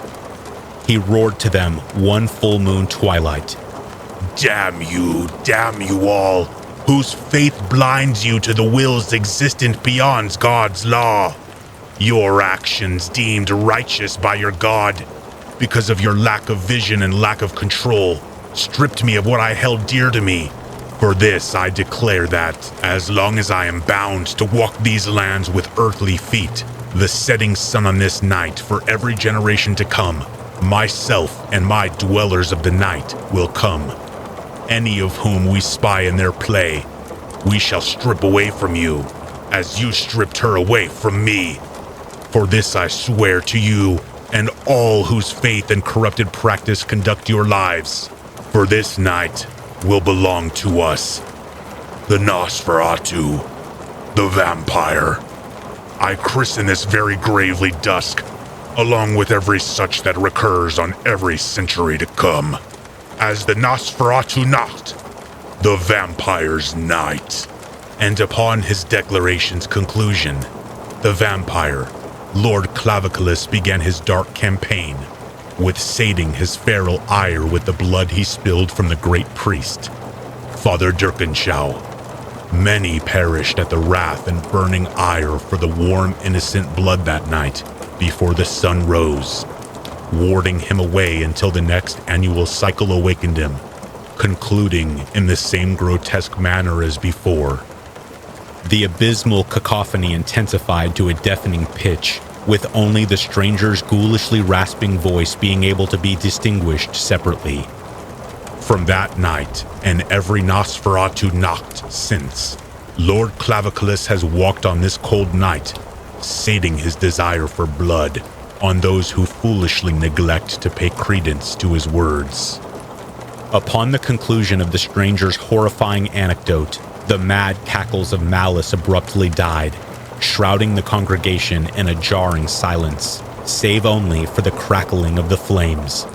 He roared to them one full moon twilight. Damn you all, whose faith blinds you to the wills existent beyond God's law. Your actions deemed righteous by your God, because of your lack of vision and lack of control, stripped me of what I held dear to me. For this I declare that, as long as I am bound to walk these lands with earthly feet, the setting sun on this night for every generation to come, myself and my dwellers of the night will come. Any of whom we spy in their play, we shall strip away from you, as you stripped her away from me. For this I swear to you, and all whose faith and corrupted practice conduct your lives. For this night will belong to us, the Nosferatu, the vampire. I christen this very gravely dusk, along with every such that recurs on every century to come, as the Nosferatu Nacht, the vampire's night. And upon his declaration's conclusion, the vampire, Lord Claviculus, began his dark campaign, with sating his feral ire with the blood he spilled from the great priest, Father Dirkenschau. Many perished at the wrath and burning ire for the warm, innocent blood that night before the sun rose, warding him away until the next annual cycle awakened him, concluding in the same grotesque manner as before. The abysmal cacophony intensified to a deafening pitch, with only the stranger's ghoulishly rasping voice being able to be distinguished separately. From that night, and every Nosferatu Nacht since, Lord Claviculus has walked on this cold night, sating his desire for blood on those who foolishly neglect to pay credence to his words. Upon the conclusion of the stranger's horrifying anecdote, the mad cackles of malice abruptly died, shrouding the congregation in a jarring silence, save only for the crackling of the flames.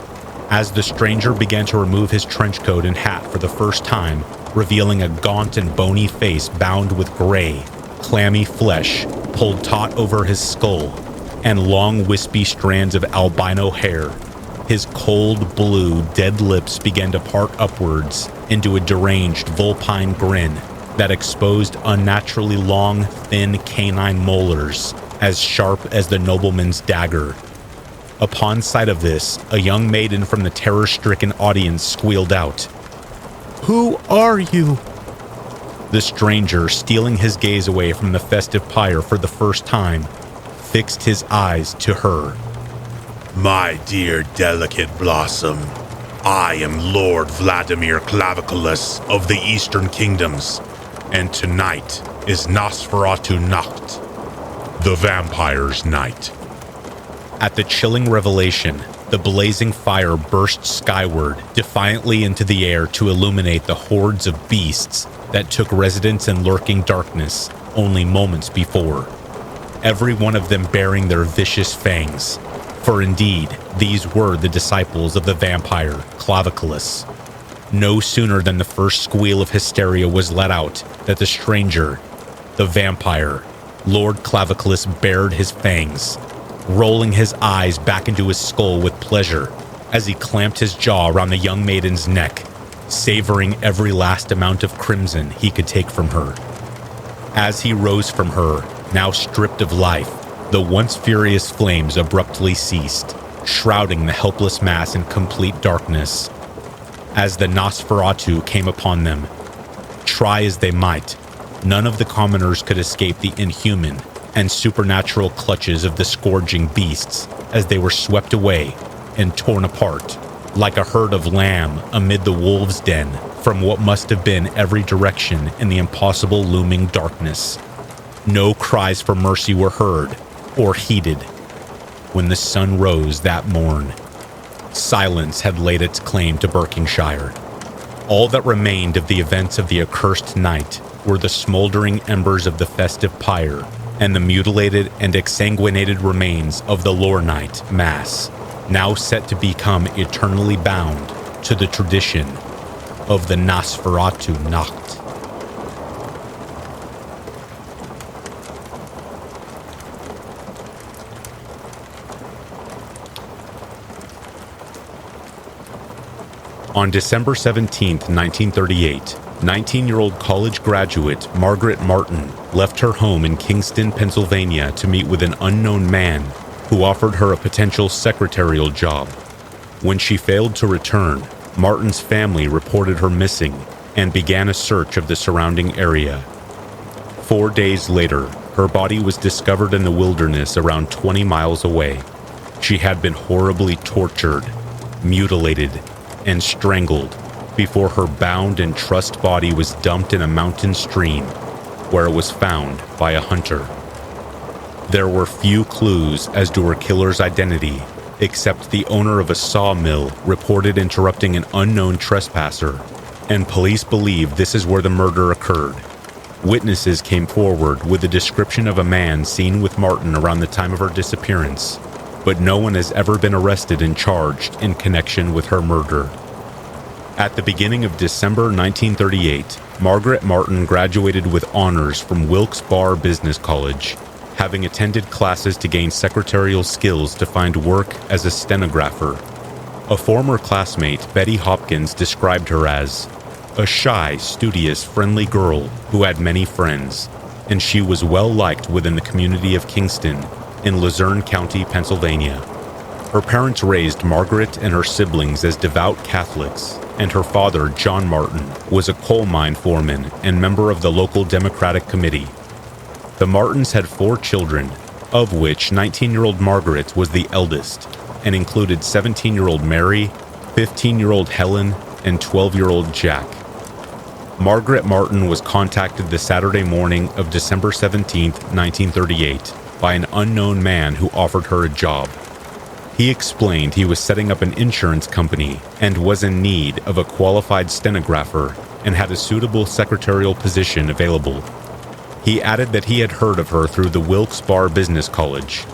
As the stranger began to remove his trench coat and hat for the first time, revealing a gaunt and bony face bound with gray, clammy flesh pulled taut over his skull, and long wispy strands of albino hair, his cold blue, dead lips began to part upwards into a deranged vulpine grin that exposed unnaturally long, thin canine molars, as sharp as the nobleman's dagger. Upon sight of this, a young maiden from the terror-stricken audience squealed out, "Who are you?" The stranger, stealing his gaze away from the festive pyre for the first time, fixed his eyes to her. My dear delicate blossom, I am Lord Vladimir Claviculus of the Eastern Kingdoms, and tonight is Nosferatu Nacht, the vampire's night. At the chilling revelation, the blazing fire burst skyward, defiantly into the air to illuminate the hordes of beasts that took residence in lurking darkness only moments before, every one of them bearing their vicious fangs. For indeed, these were the disciples of the vampire, Claviculus. No sooner than the first squeal of hysteria was let out that the stranger, the vampire, Lord Claviculus, bared his fangs, rolling his eyes back into his skull with pleasure as he clamped his jaw around the young maiden's neck, savoring every last amount of crimson he could take from her. As he rose from her, now stripped of life, the once furious flames abruptly ceased, shrouding the helpless mass in complete darkness. As the Nosferatu came upon them, try as they might, none of the commoners could escape the inhuman and supernatural clutches of the scourging beasts as they were swept away and torn apart, like a herd of lamb amid the wolves' den from what must have been every direction in the impossible looming darkness. No cries for mercy were heard or heeded when the sun rose that morn. Silence had laid its claim to Berkshire. All that remained of the events of the accursed night were the smoldering embers of the festive pyre and the mutilated and exsanguinated remains of the Lore Night Mass, now set to become eternally bound to the tradition of the Nosferatu Nacht. On December 17, 1938, 19-year-old college graduate Margaret Martin left her home in Kingston, Pennsylvania to meet with an unknown man who offered her a potential secretarial job. When she failed to return, Martin's family reported her missing and began a search of the surrounding area. 4 days later, her body was discovered in the wilderness around 20 miles away. She had been horribly tortured, mutilated, and strangled before her bound and trussed body was dumped in a mountain stream where it was found by a hunter. There were few clues as to her killer's identity, except the owner of a sawmill reported interrupting an unknown trespasser, and police believe this is where the murder occurred. Witnesses came forward with a description of a man seen with Martin around the time of her disappearance, but no one has ever been arrested and charged in connection with her murder. At the beginning of December 1938, Margaret Martin graduated with honors from Wilkes-Barre Business College, having attended classes to gain secretarial skills to find work as a stenographer. A former classmate, Betty Hopkins, described her as a shy, studious, friendly girl who had many friends, and she was well liked within the community of Kingston in Luzerne County, Pennsylvania. Her parents raised Margaret and her siblings as devout Catholics, and her father, John Martin, was a coal mine foreman and member of the local Democratic Committee. The Martins had 4 children, of which 19-year-old Margaret was the eldest, and included 17-year-old Mary, 15-year-old Helen, and 12-year-old Jack. Margaret Martin was contacted the Saturday morning of December 17, 1938, by an unknown man who offered her a job. He explained he was setting up an insurance company and was in need of a qualified stenographer and had a suitable secretarial position available. He added that he had heard of her through the Wilkes-Barre Business College.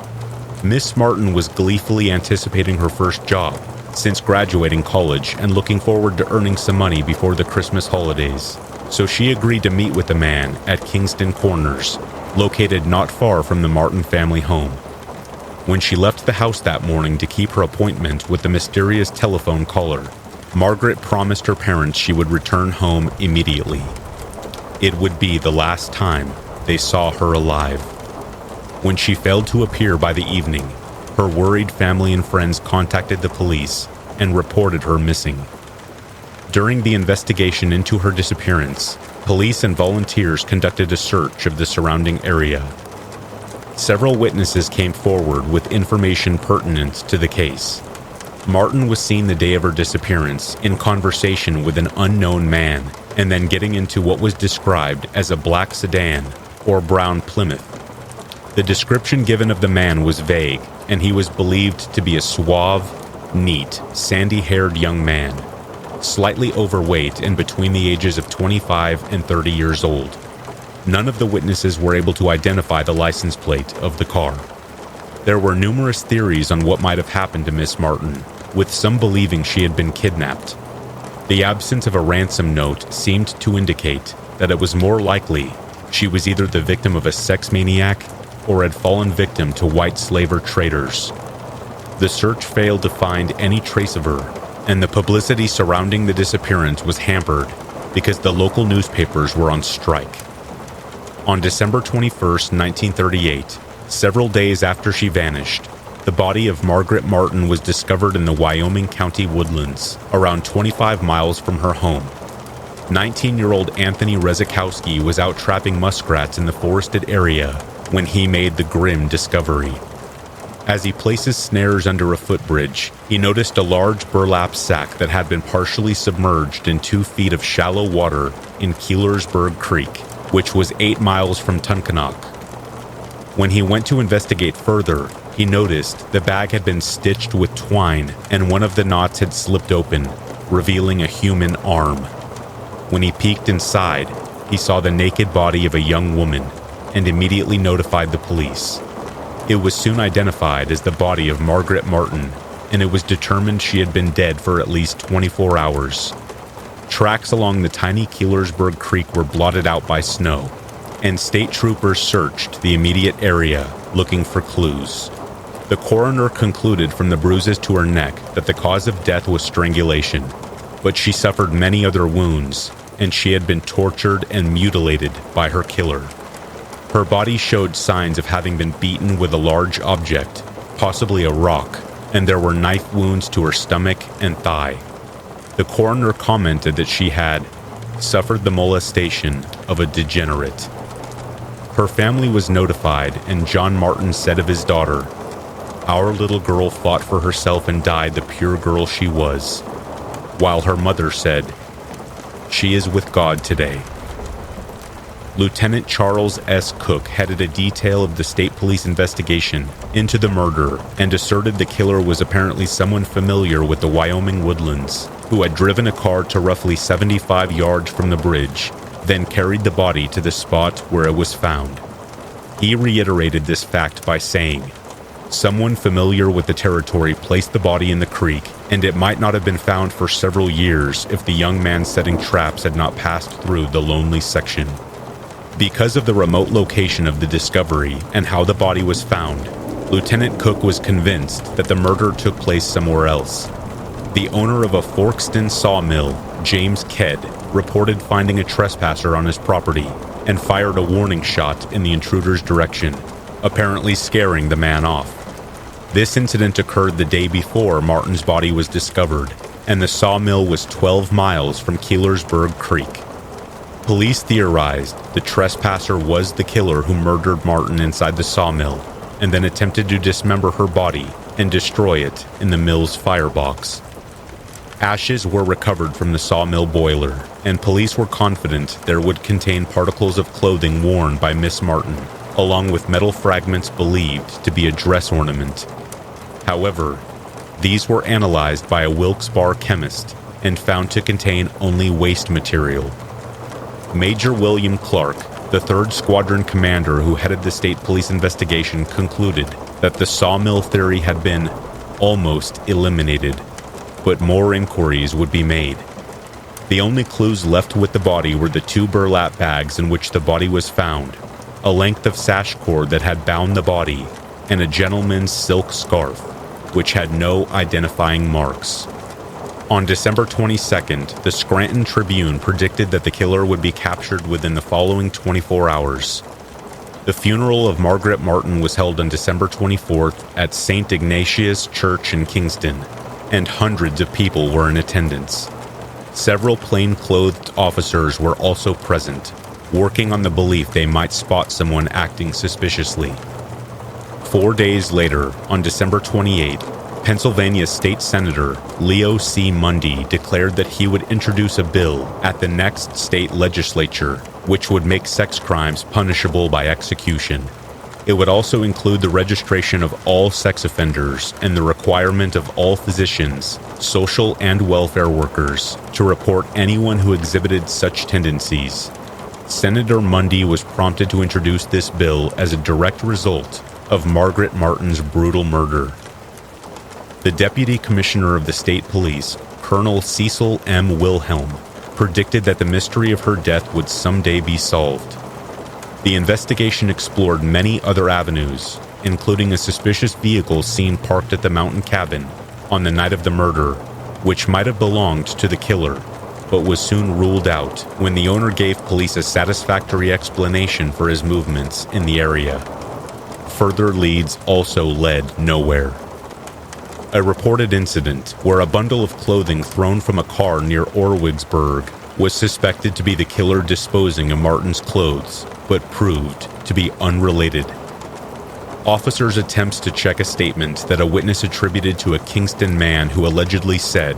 Miss Martin was gleefully anticipating her first job since graduating college and looking forward to earning some money before the Christmas holidays, so she agreed to meet with the man at Kingston Corners, located not far from the Martin family home. When she left the house that morning to keep her appointment with the mysterious telephone caller, Margaret promised her parents she would return home immediately. It would be the last time they saw her alive. When she failed to appear by the evening, her worried family and friends contacted the police and reported her missing. During the investigation into her disappearance, police and volunteers conducted a search of the surrounding area. Several witnesses came forward with information pertinent to the case. Martin was seen the day of her disappearance in conversation with an unknown man and then getting into what was described as a black sedan or brown Plymouth. The description given of the man was vague, and he was believed to be a suave, neat, sandy-haired young man, slightly overweight and between the ages of 25 and 30 years old. None of the witnesses were able to identify the license plate of the car. There were numerous theories on what might have happened to Miss Martin, with some believing she had been kidnapped. The absence of a ransom note seemed to indicate that it was more likely she was either the victim of a sex maniac or had fallen victim to white slaver traders. The search failed to find any trace of her, and the publicity surrounding the disappearance was hampered because the local newspapers were on strike. On December 21, 1938, several days after she vanished, the body of Margaret Martin was discovered in the Wyoming County woodlands, around 25 miles from her home. 19-year-old Anthony Rezikowski was out trapping muskrats in the forested area when he made the grim discovery. As he places snares under a footbridge, he noticed a large burlap sack that had been partially submerged in 2 feet of shallow water in Keelersburg Creek, which was 8 miles from Tunkhannock. When he went to investigate further, he noticed the bag had been stitched with twine and one of the knots had slipped open, revealing a human arm. When he peeked inside, he saw the naked body of a young woman and immediately notified the police. It was soon identified as the body of Margaret Martin, and it was determined she had been dead for at least 24 hours. Tracks along the tiny Keelersburg Creek were blotted out by snow, and state troopers searched the immediate area looking for clues. The coroner concluded from the bruises to her neck that the cause of death was strangulation, but she suffered many other wounds, and she had been tortured and mutilated by her killer. Her body showed signs of having been beaten with a large object, possibly a rock, and there were knife wounds to her stomach and thigh. The coroner commented that she had suffered the molestation of a degenerate. Her family was notified, and John Martin said of his daughter, "Our little girl fought for herself and died the pure girl she was," while her mother said, "She is with God today." Lieutenant Charles S. Cook headed a detail of the state police investigation into the murder and asserted the killer was apparently someone familiar with the Wyoming woodlands who had driven a car to roughly 75 yards from the bridge, then carried the body to the spot where it was found. He reiterated this fact by saying, "Someone familiar with the territory placed the body in the creek, and it might not have been found for several years if the young man setting traps had not passed through the lonely section." Because of the remote location of the discovery and how the body was found, Lieutenant Cook was convinced that the murder took place somewhere else. The owner of a Forkston sawmill, James Kedd, reported finding a trespasser on his property and fired a warning shot in the intruder's direction, apparently scaring the man off. This incident occurred the day before Martin's body was discovered, and the sawmill was 12 miles from Keelersburg Creek. Police theorized the trespasser was the killer who murdered Martin inside the sawmill and then attempted to dismember her body and destroy it in the mill's firebox. Ashes were recovered from the sawmill boiler, and police were confident there would contain particles of clothing worn by Miss Martin, along with metal fragments believed to be a dress ornament. However, these were analyzed by a Wilkes-Barre chemist and found to contain only waste material. Major William Clark, the 3rd Squadron commander who headed the state police investigation, concluded that the sawmill theory had been almost eliminated, but more inquiries would be made. The only clues left with the body were the 2 burlap bags in which the body was found, a length of sash cord that had bound the body, and a gentleman's silk scarf, which had no identifying marks. On December 22nd, the Scranton Tribune predicted that the killer would be captured within the following 24 hours. The funeral of Margaret Martin was held on December 24th at St. Ignatius Church in Kingston, and hundreds of people were in attendance. Several plain-clothed officers were also present, working on the belief they might spot someone acting suspiciously. 4 days later, on December 28th, Pennsylvania State Senator Leo C. Mundy declared that he would introduce a bill at the next state legislature which would make sex crimes punishable by execution. It would also include the registration of all sex offenders and the requirement of all physicians, social and welfare workers to report anyone who exhibited such tendencies. Senator Mundy was prompted to introduce this bill as a direct result of Margaret Martin's brutal murder. The Deputy Commissioner of the State Police, Colonel Cecil M. Wilhelm, predicted that the mystery of her death would someday be solved. The investigation explored many other avenues, including a suspicious vehicle seen parked at the mountain cabin on the night of the murder, which might have belonged to the killer, but was soon ruled out when the owner gave police a satisfactory explanation for his movements in the area. Further leads also led nowhere. A reported incident where a bundle of clothing thrown from a car near Orwigsburg was suspected to be the killer disposing of Martin's clothes, but proved to be unrelated. Officers' attempts to check a statement that a witness attributed to a Kingston man who allegedly said,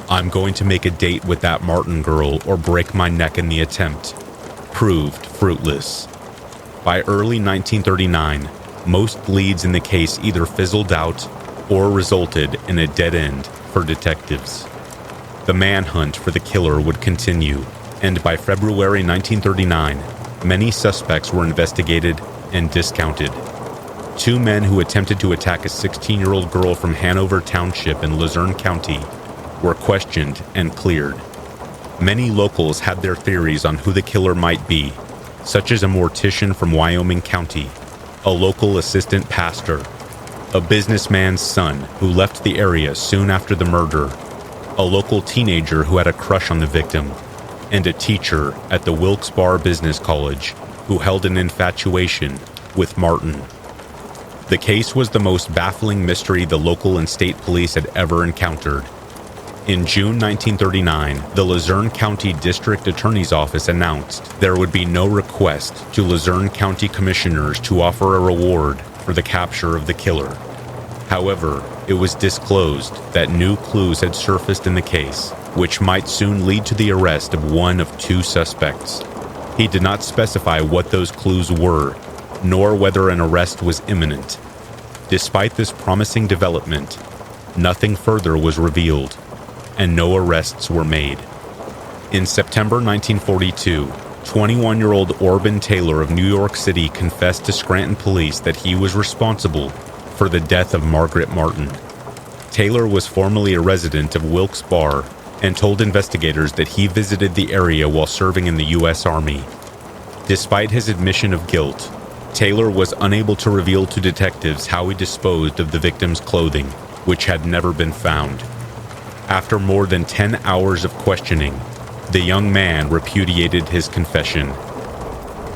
"I'm going to make a date with that Martin girl or break my neck in the attempt," proved fruitless. By early 1939, most leads in the case either fizzled out or resulted in a dead end for detectives. The manhunt for the killer would continue, and by February 1939, many suspects were investigated and discounted. 2 men who attempted to attack a 16-year-old girl from Hanover Township in Luzerne County were questioned and cleared. Many locals had their theories on who the killer might be, such as a mortician from Wyoming County, a local assistant pastor, a businessman's son who left the area soon after the murder, a local teenager who had a crush on the victim, and a teacher at the Wilkes-Barre Business College who held an infatuation with Martin. The case was the most baffling mystery the local and state police had ever encountered. In June 1939, the Luzerne County District Attorney's Office announced there would be no request to Luzerne County Commissioners to offer a reward for the capture of the killer. However, it was disclosed that new clues had surfaced in the case, which might soon lead to the arrest of one of 2 suspects. He did not specify what those clues were, nor whether an arrest was imminent. Despite this promising development, nothing further was revealed, and no arrests were made. In September 1942, 21-year-old Orban Taylor of New York City confessed to Scranton police that he was responsible for the death of Margaret Martin. Taylor was formerly a resident of Wilkes-Barre and told investigators that he visited the area while serving in the U.S. Army. Despite his admission of guilt, Taylor was unable to reveal to detectives how he disposed of the victim's clothing, which had never been found. After more than 10 hours of questioning, the young man repudiated his confession.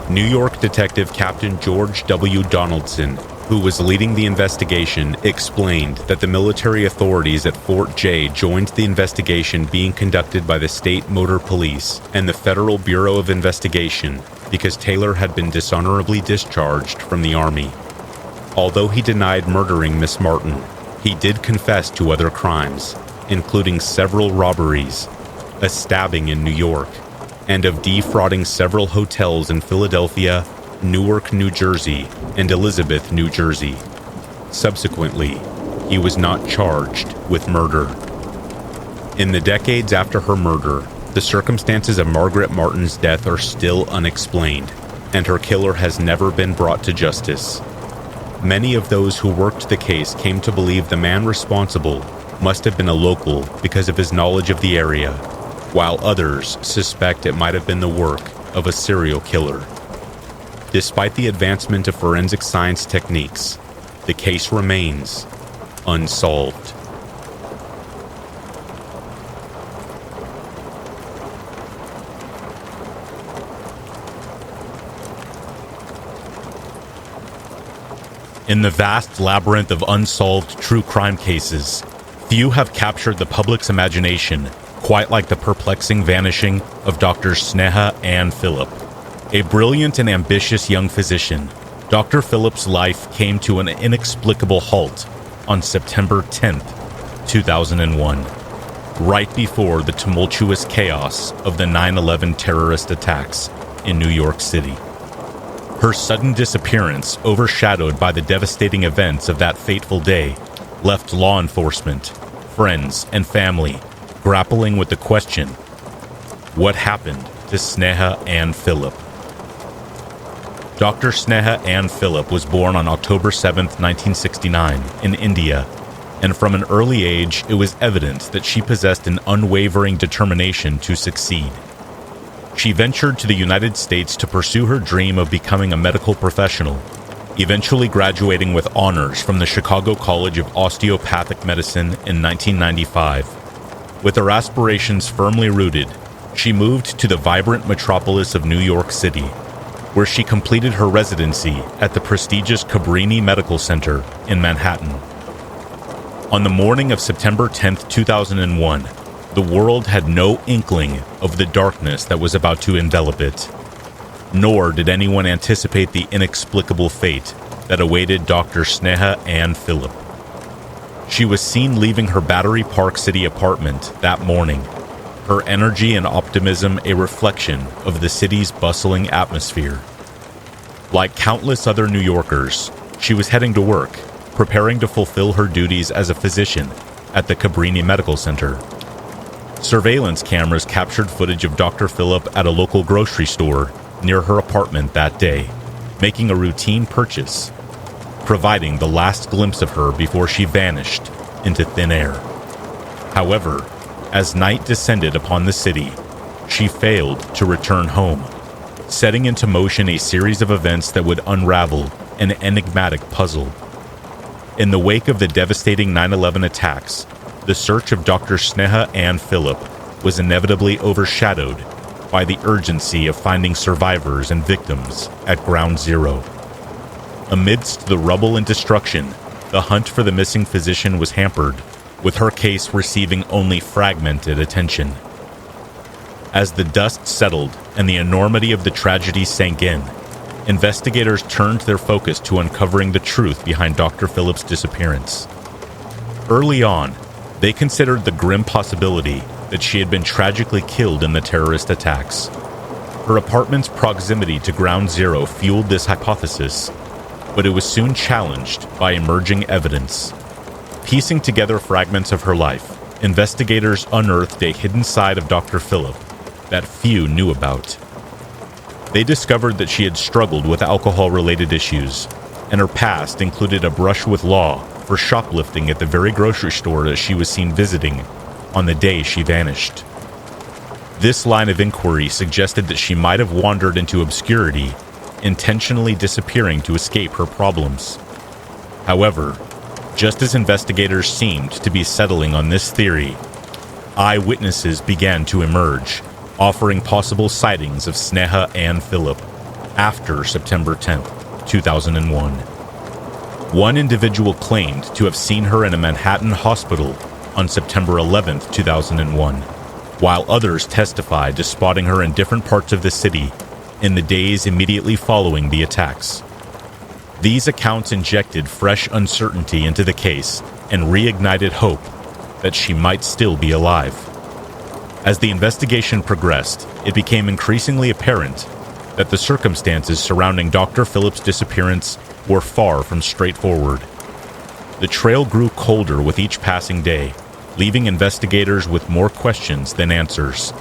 New York Detective Captain George W. Donaldson, who was leading the investigation, explained that the military authorities at Fort J joined the investigation being conducted by the State Motor Police and the Federal Bureau of Investigation because Taylor had been dishonorably discharged from the Army. Although he denied murdering Miss Martin, he did confess to other crimes, including several robberies, a stabbing in New York, and of defrauding several hotels in Philadelphia, Newark, New Jersey, and Elizabeth, New Jersey. Subsequently, he was not charged with murder. In the decades after her murder, the circumstances of Margaret Martin's death are still unexplained, and her killer has never been brought to justice. Many of those who worked the case came to believe the man responsible must have been a local because of his knowledge of the area, while others suspect it might have been the work of a serial killer. Despite the advancement of forensic science techniques, the case remains unsolved. In the vast labyrinth of unsolved true crime cases, few have captured the public's imagination quite like the perplexing vanishing of Dr. Sneha Ann Phillip. A brilliant and ambitious young physician, Dr. Phillip's life came to an inexplicable halt on September 10, 2001, right before the tumultuous chaos of the 9/11 terrorist attacks in New York City. Her sudden disappearance, overshadowed by the devastating events of that fateful day, left law enforcement, friends, and family grappling with the question, what happened to Sneha Ann Phillip? Dr. Sneha Ann Phillip was born on October 7, 1969, in India, and from an early age it was evident that she possessed an unwavering determination to succeed. She ventured to the United States to pursue her dream of becoming a medical professional, eventually graduating with honors from the Chicago College of Osteopathic Medicine in 1995. With her aspirations firmly rooted, she moved to the vibrant metropolis of New York City, where she completed her residency at the prestigious Cabrini Medical Center in Manhattan. On the morning of September 10, 2001, the world had no inkling of the darkness that was about to envelop it. Nor did anyone anticipate the inexplicable fate that awaited Dr. Sneha Ann Phillip. She was seen leaving her Battery Park City apartment that morning, her energy and optimism a reflection of the city's bustling atmosphere. Like countless other New Yorkers, She was heading to work, preparing to fulfill her duties as a physician at the Cabrini Medical Center. Surveillance cameras captured footage of Dr. Phillip at a local grocery store near her apartment that day, making a routine purchase, providing the last glimpse of her before she vanished into thin air. However, as night descended upon the city, she failed to return home, setting into motion a series of events that would unravel an enigmatic puzzle. In the wake of the devastating 9/11 attacks, the search of Dr. Sneha Ann Phillip was inevitably overshadowed by the urgency of finding survivors and victims at Ground Zero. Amidst the rubble and destruction, the hunt for the missing physician was hampered, with her case receiving only fragmented attention. As the dust settled and the enormity of the tragedy sank in, investigators turned their focus to uncovering the truth behind Dr. Phillip's disappearance. Early on, they considered the grim possibility that she had been tragically killed in the terrorist attacks. Her apartment's proximity to Ground Zero fueled this hypothesis, but it was soon challenged by emerging evidence. Piecing together fragments of her life, investigators unearthed a hidden side of Dr. Phillip that few knew about. They discovered that she had struggled with alcohol-related issues, and her past included a brush with law for shoplifting at the very grocery store that she was seen visiting on the day she vanished. This line of inquiry suggested that she might have wandered into obscurity, intentionally disappearing to escape her problems. However, just as investigators seemed to be settling on this theory, eyewitnesses began to emerge, offering possible sightings of Sneha Ann Phillip after September 10, 2001. One individual claimed to have seen her in a Manhattan hospital on September 11, 2001, while others testified to spotting her in different parts of the city in the days immediately following the attacks. These accounts injected fresh uncertainty into the case and reignited hope that she might still be alive. As the investigation progressed, it became increasingly apparent that the circumstances surrounding Dr. Phillip's disappearance were far from straightforward. The trail grew colder with each passing day, leaving investigators with more questions than answers.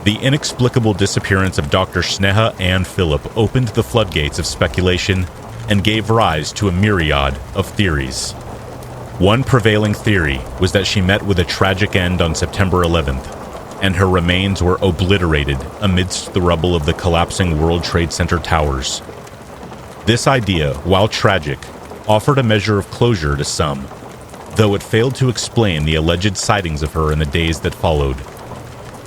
The inexplicable disappearance of Dr. Sneha Ann Phillip opened the floodgates of speculation and gave rise to a myriad of theories. One prevailing theory was that she met with a tragic end on September 11th, and her remains were obliterated amidst the rubble of the collapsing World Trade Center towers. This idea, while tragic, offered a measure of closure to some, though it failed to explain the alleged sightings of her in the days that followed.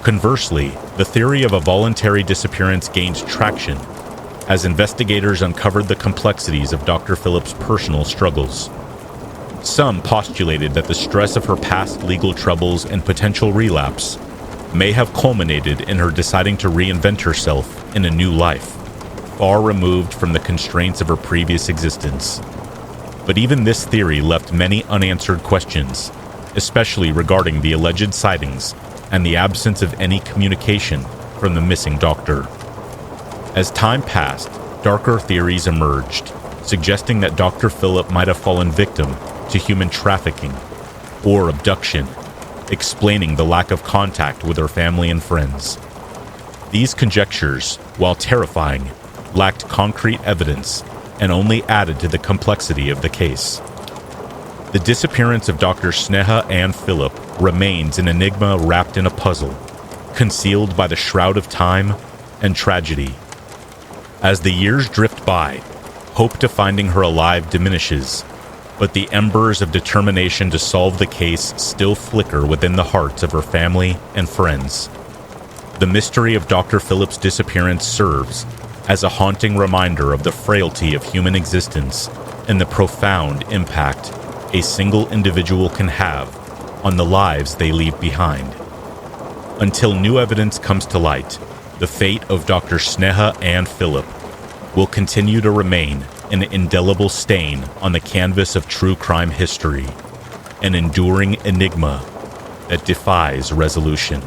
Conversely, the theory of a voluntary disappearance gained traction as investigators uncovered the complexities of Dr. Phillip's personal struggles. Some postulated that the stress of her past legal troubles and potential relapse may have culminated in her deciding to reinvent herself in a new life, far removed from the constraints of her previous existence. But even this theory left many unanswered questions, especially regarding the alleged sightings and the absence of any communication from the missing doctor. As time passed, darker theories emerged, suggesting that Dr. Phillip might have fallen victim to human trafficking or abduction, explaining the lack of contact with her family and friends. These conjectures, while terrifying, lacked concrete evidence and only added to the complexity of the case. The disappearance of Dr. Sneha Ann Phillip remains an enigma wrapped in a puzzle, concealed by the shroud of time and tragedy. As the years drift by, hope to finding her alive diminishes, but the embers of determination to solve the case still flicker within the hearts of her family and friends. The mystery of Dr. Phillip's disappearance serves as a haunting reminder of the frailty of human existence and the profound impact a single individual can have on the lives they leave behind. Until new evidence comes to light, the fate of Dr. Sneha Ann Phillip will continue to remain an indelible stain on the canvas of true crime history, an enduring enigma that defies resolution.